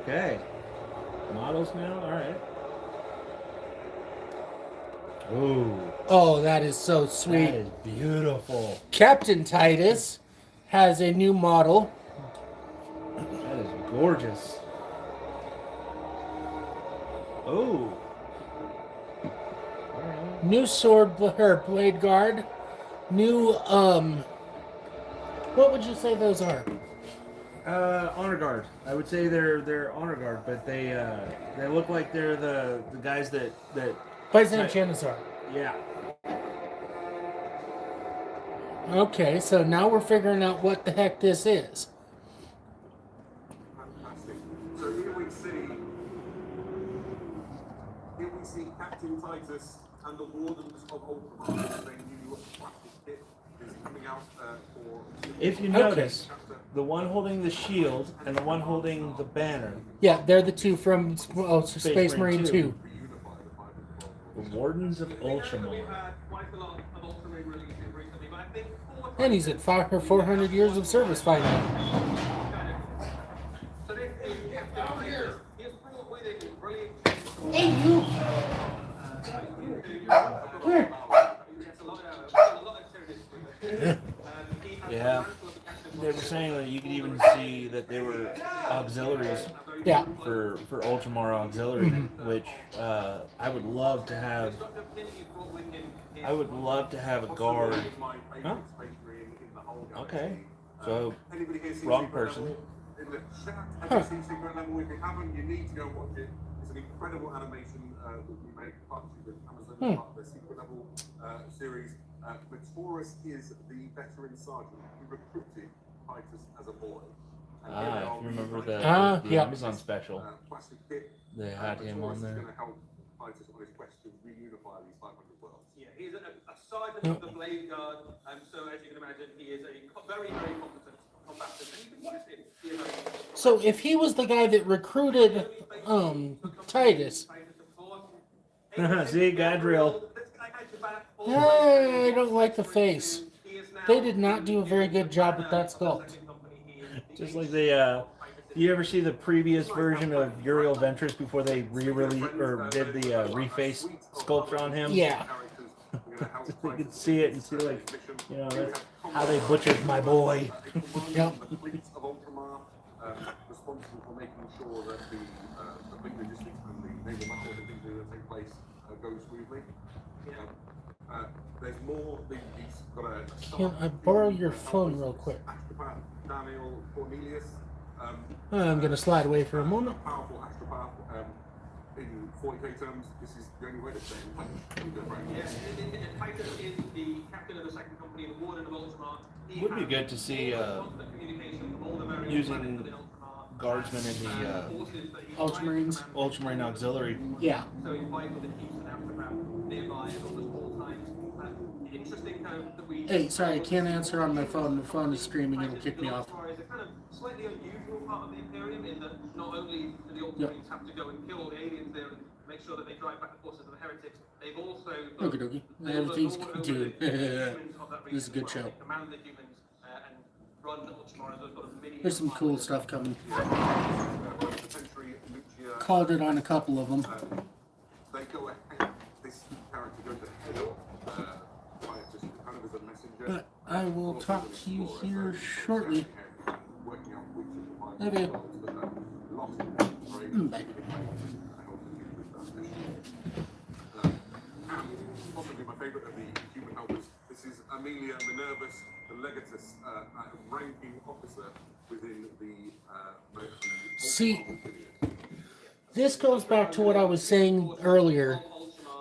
Okay. Models now? Alright. Ooh, Oh, that is so that sweet. is beautiful. Captain Titus has a new model. That is gorgeous. Oh. New sword or blade guard. New what would you say those are? Honor guard. I would say they're honor guard, but they look like they're the guys that Byzant Janizar. yeah. Okay, so now we're figuring out what the heck this is. Fantastic. So here we see Captain Titus and the Wardens of Ultramar. Their new plastic kit is coming out for. If you notice, the one holding the shield and the one holding the banner, Yeah, they're the two from Space Marine 2. the Wardens of We've Ultramar. had quite a lot of Ultramarine releases recently, but I think 4 And he's at 400 years of service by now. So this is Captain Titus. He has brought with him brilliant. Hey, you! Yeah. They were saying that you could even see that they were auxiliaries Yeah. for Ultramar Auxiliary, which I would love to have. I would love to have a guard. Huh? Okay. So wrong person. In the chat, as you see secret level, if you haven't, you need to go watch it. It's an incredible animation that we made partnership with Amazon, part of the secret level series. Matorus is the veteran sergeant who recruited Titus as a boy. If you remember the yeah. Amazon special, Plastic kit. they had him on Matorus is there. going to help Titus on his quest to reunify these 500 worlds. Yeah, he's a sergeant of the Blade Guard, so as you can imagine, he is a very, very competent combatant, and you can use him. You know, So if he was the guy that recruited Titus, See, Gadriel. I don't like the face. They did not do a very good job with that sculpt. Just like the you ever see the previous version of Uriel Ventress before they re-released or did the reface sculpture on him? Yeah. You could see it and see like, you know, that's how they butchered my boy. Yep. The fleets of Ultramar, responsible for making sure that the fleet logistics and the naval battles and things that take place go smoothly. There's more. He's got a. Can I borrow your phone real quick? Astropath Daniel Cornelius. I'm going to slide away for a moment. Powerful astropath. In 40k terms, this is the only way to say it. Yes, Titus is the captain of the second company, the warden of Ultramar. Would be good to see using guardsmen in the Ultramarines. Ultramarine Auxiliary. Yeah. So he's fighting with the Chiefs and Aftermath nearby at almost all times. Interesting kind of that we. Hey, sorry, I can't answer on my phone. The phone is streaming. It'll kick me off. It's a kind of slightly unusual part of the Imperium in that not only do the Ultramarines have to go and kill all the aliens there and make sure that they drive back the forces of the heretics, they've also. Okie dokie. Everything's good, dude. This is a good show. Command the humans and run Ultramar as a sort of mini. There's some cool stuff coming. Century Lucia. Called it on a couple of them. They go ahead. This character goes ahead of Titus, kind of as a messenger. But I will talk to you here shortly. Working out which of the Okay. worlds that are lost. Bye. Possibly my favourite of the human helpers. This is Amelia Minervus, the Legatus, ranking officer within the See, this goes back to what I was saying earlier.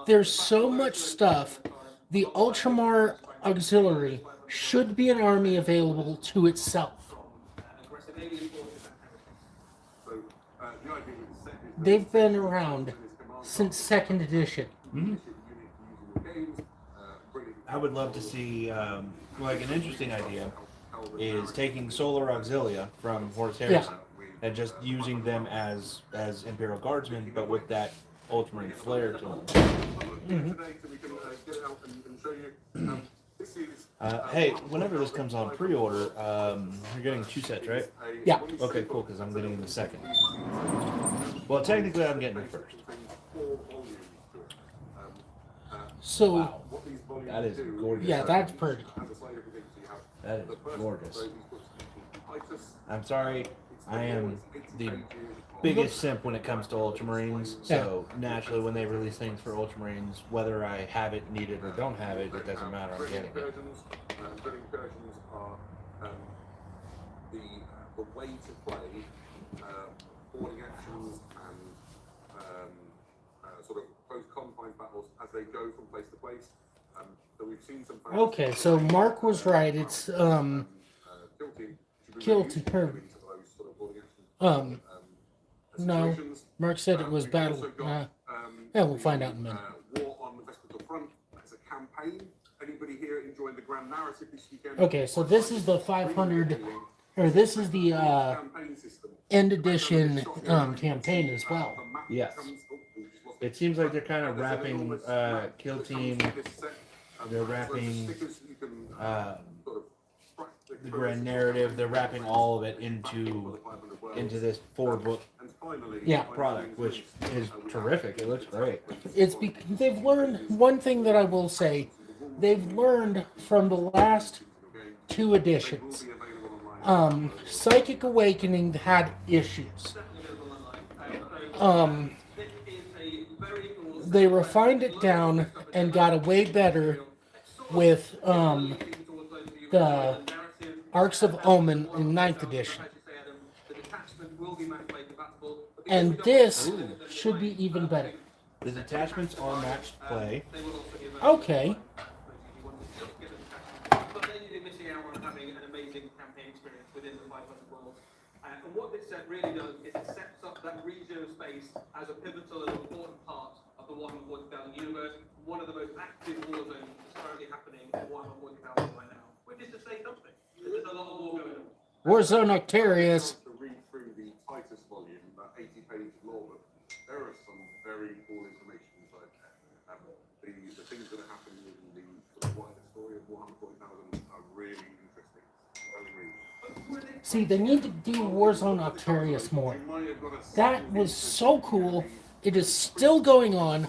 There's so much stuff. The Ultramar Auxiliary should be an army available to itself. They've been around since 2nd edition. I would love to see, like an interesting idea is taking Solar Auxilia from Horus Heresy and just using them as Imperial Guardsmen, but with that Ultramarine flair to them. Hey, whenever this comes on pre-order, you're getting 2 sets, right? Yeah. Okay, cool, because I'm getting the second. Well, technically, I'm getting it first. So Wow. What these volumes That is do gorgeous. yeah, that's pretty. and the slightly different things. So you have That is the first gorgeous. so these books are Titus. I'm sorry, It's I am it's 80 the pages of- biggest simp when it comes to Ultramarines. So naturally, when they release things for Ultramarines, whether I have it, need it, or don't have it, it doesn't matter. I'm Drilling getting it. incursions. Drilling incursions are the way to play boarding actions and sort of close confines battles as they go from place to place. So we've seen some. Okay, so Mark was right. It's Kill team. Kill Team. No, Mark said it was We've battle. also got, Yeah, we'll find out in a minute. War on the Vespertile Front as a campaign. Anybody here enjoying the grand narrative this weekend? Okay, so this is the 500, or this is the Campaign system. end edition campaign as well. Yes. It seems like they're kind of wrapping Kill Team. They're wrapping the grand narrative. They're wrapping all of it into this 4-book Yeah. product, which is terrific. It looks great. It's because they've learned one thing that I will say. They've learned from the last 2 editions. Psychic Awakening had issues. They refined it down and got a way better with the Arcs of Omen in 9th edition. And this should be even better. The detachments are matched play. Okay. But then you're missing out on having an amazing campaign experience within the 500 world. And what this set really does is it sets up that region of space as a pivotal and important part of the Warhammer 40,000 universe. One of the most active war zones that's currently happening in Warhammer 40,000 right now. Which is to say something. There's a lot of war going on. Warzone Octarius. To read through the Titus volume, that 80-page lore book, there are some very cool information inside there. The things that are happening in the sort of wider story of Warhammer 40,000 are really interesting. See, they need to do Warzone Octarius more. That was so cool. It is still going on.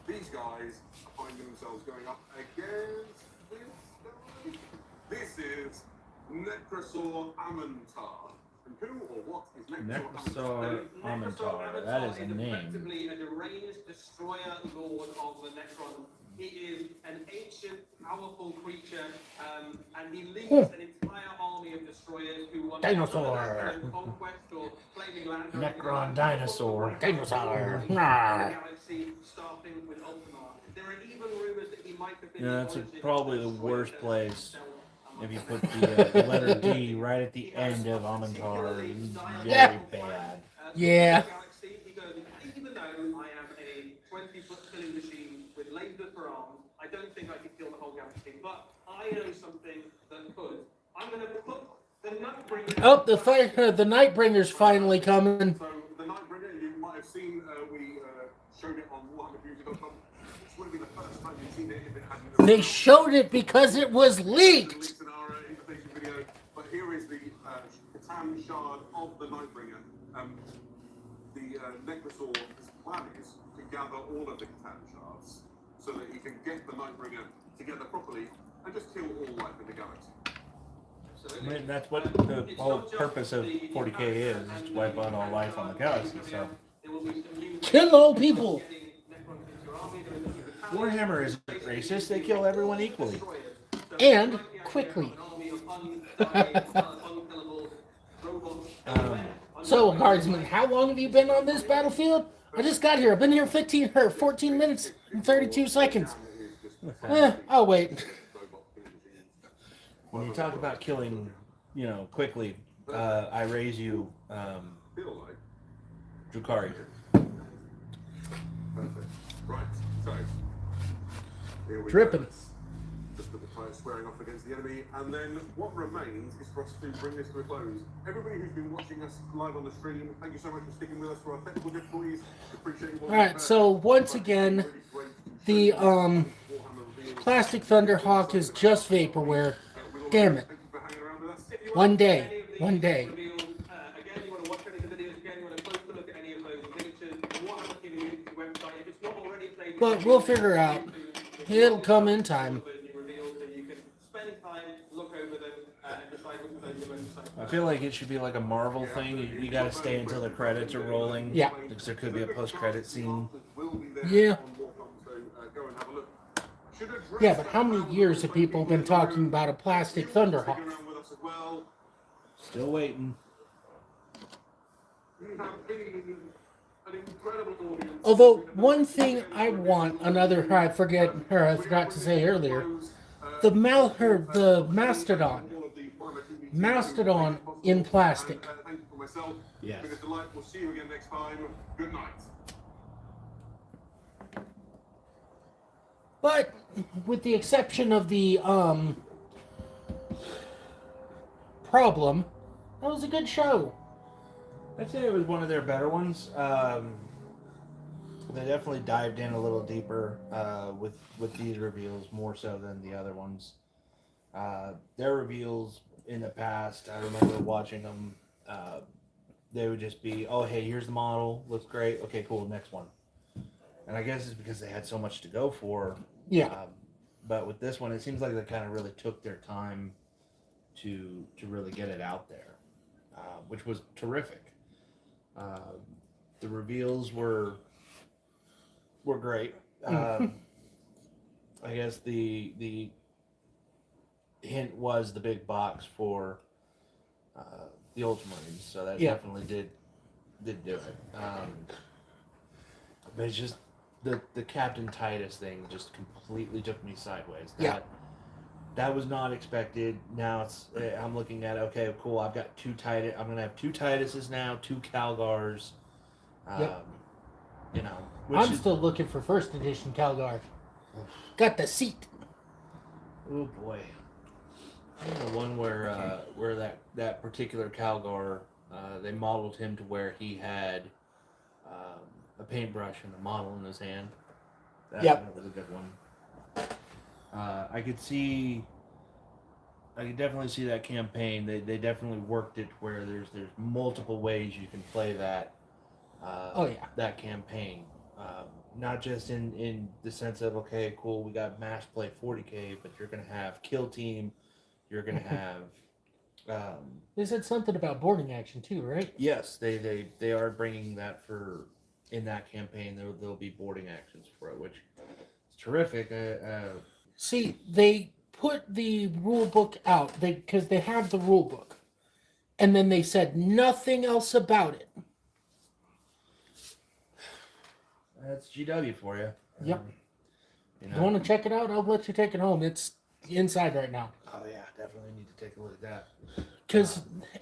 These guys are finding themselves going up against this guy. This is Necrosor Amantar. And who or what is Necrosor Amantar. That is a name. Effectively a deranged destroyer lord of the Necron. He is an ancient, powerful creature, and he leads an entire army of destroyers who want Dinosaur. conquest or claiming land. Necron Dinosaur. Dinosaur. The Nah. galaxy starting with Ultramar. There are even rumors that he might have been. Yeah, that's probably the worst place. If you put the letter D right at the end of Amantar, very bad. Yeah. He goes, even though I am a 20-foot killing machine with lasers for arms, I don't think I can kill the whole galaxy. But I know something that could. I'm going to put the Nightbringer. Oh, the Nightbringer's finally coming. So the Nightbringer, you might have seen, we showed it on WarhammerBeauty.com. This would have been the first time you'd seen it if it hadn't. They showed it because it was leaked. Leaked in our invitation video. But here is the Catan Shard of the Nightbringer. The Necrosor, his plan is to gather all of the Catan Shards so that he can get the Nightbringer together properly and just kill all life in the galaxy. I mean, that's what the whole purpose of 40k is to wipe out all life on the galaxy. So Kill all people. Warhammer isn't racist; they kill everyone equally. And quickly. So, Guardsman, how long have you been on this battlefield? I just got here. I've been here 14 minutes and 32 seconds. I'll wait. When you talk about killing, quickly, I raise you, Drukhari. Perfect. Right, so here we Dripping. go. Just put the fire squaring off against the enemy, and then what remains is for us to bring this to a close. Everybody who's been watching us live on the stream, thank you so much for sticking with us through our technical difficulties. Appreciate you. All right, so once again, the Plastic Thunderhawk is just vaporware. Damn it. Thank you for hanging around with us. One day. One day. Again, you want to watch any of the videos again, you want to closer look at any of those pictures, Warhammer Community website. If it's not already played But we'll figure out. It'll come in time. You can spend time, look over them, and decide which of those you're most excited I feel like it should be like a Marvel thing. You got to stay until the credits are rolling. Yeah. Because there could be a post-credit scene. Yeah. Yeah, but how many years have people been talking about a plastic Thunderhawk? Still waiting. Although one thing I want, I forgot to say earlier, the Mastodon in plastic. Yes. We'll see you again next time. Good night. But with the exception of the problem, that was a good show. I'd say it was one of their better ones. They definitely dived in a little deeper with these reveals more so than the other ones. Their reveals in the past, I remember watching them. They would just be, oh hey, here's the model, looks great. Okay, cool, next one. And I guess it's because they had so much to go for. Yeah. But with this one, it seems like they kind of really took their time to really get it out there, which was terrific. The reveals were great. I guess the hint was the big box for the Ultramarines, so that definitely did do it. But it's just the Captain Titus thing just completely took me sideways. That was not expected. Now I'm looking at, okay, cool. I've got two Titus. I'm gonna have two Tituses now, two Calgars. You know, I'm still looking for first edition Calgar. Got the seat. Oh boy. The one where that particular Calgar, they modeled him to where he had a paintbrush and a model in his hand. That was a good one. I could definitely see that campaign. They definitely worked it where there's multiple ways you can play that. That campaign. Not just in the sense of, okay, cool, we got mass play 40K, but you're gonna have kill team. You're gonna have. They said something about boarding action too, right? Yes, they are bringing that in that campaign. There'll be boarding actions for it, which is terrific. See, they put the rule book out because they have the rule book, and then they said nothing else about it. That's GW for you. Yep. You want to check it out? I'll let you take it home. It's inside right now. Oh yeah, definitely need to take a look at that.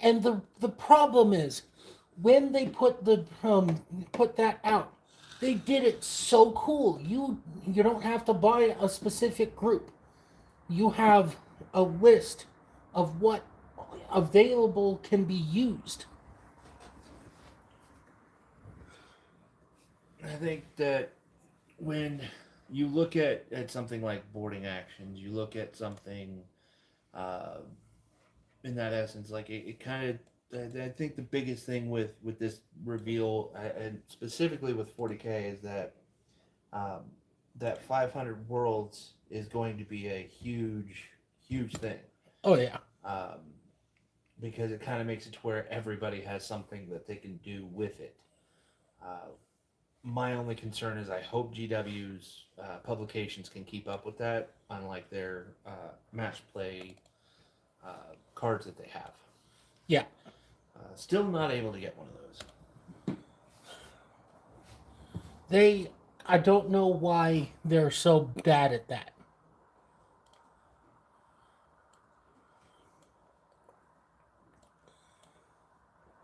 And the problem is, when they put that out, they did it so cool. You don't have to buy a specific group. You have a list of what available can be used. I think that when you look at something like boarding actions, you look at something in that essence, like it kind of, I think the biggest thing with this reveal, and specifically with 40K, is that that 500 worlds is going to be a huge thing. Oh yeah. Because it kind of makes it to where everybody has something that they can do with it. My only concern is I hope GW's publications can keep up with that, unlike their match play cards that they have. Yeah. Still not able to get one of those. I don't know why they're so bad at that.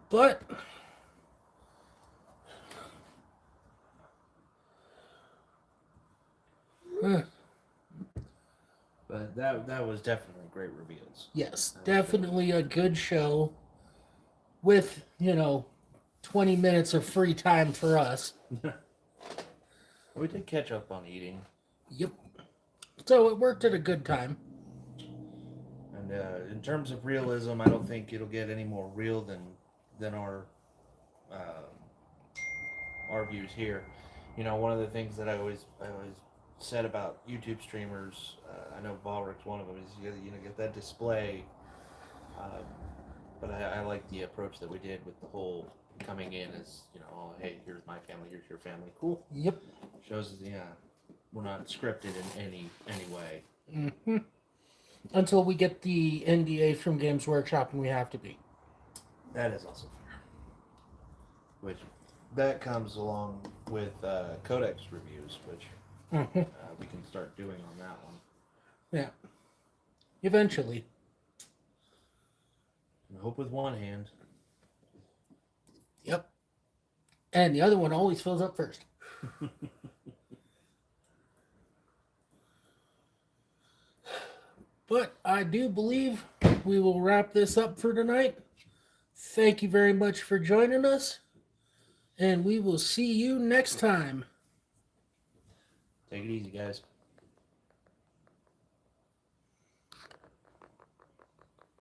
But But that was definitely great reveals. yes, definitely a good show with, 20 minutes of free time for us. We did catch up on eating. Yep. So it worked at a good time. And in terms of realism, I don't think it'll get any more real than our views here. You know, one of the things that I always said about YouTube streamers, I know Valric's one of them, is you know, get that display. But I like the approach that we did with the whole coming in as, you know, oh, hey, here's my family, here's your family. Cool. Yep. Shows us, yeah, we're not scripted in any way. Hmm. Until we get the NDA from Games Workshop, and we have to be. That is also fair. Which that comes along with Codex reviews, which we can start doing on that one. Yeah. Eventually. I hope with one hand. Yep. And the other one always fills up first. But I do believe we will wrap this up for tonight. Thank you very much for joining us. And we will see you next time. Take it easy, guys.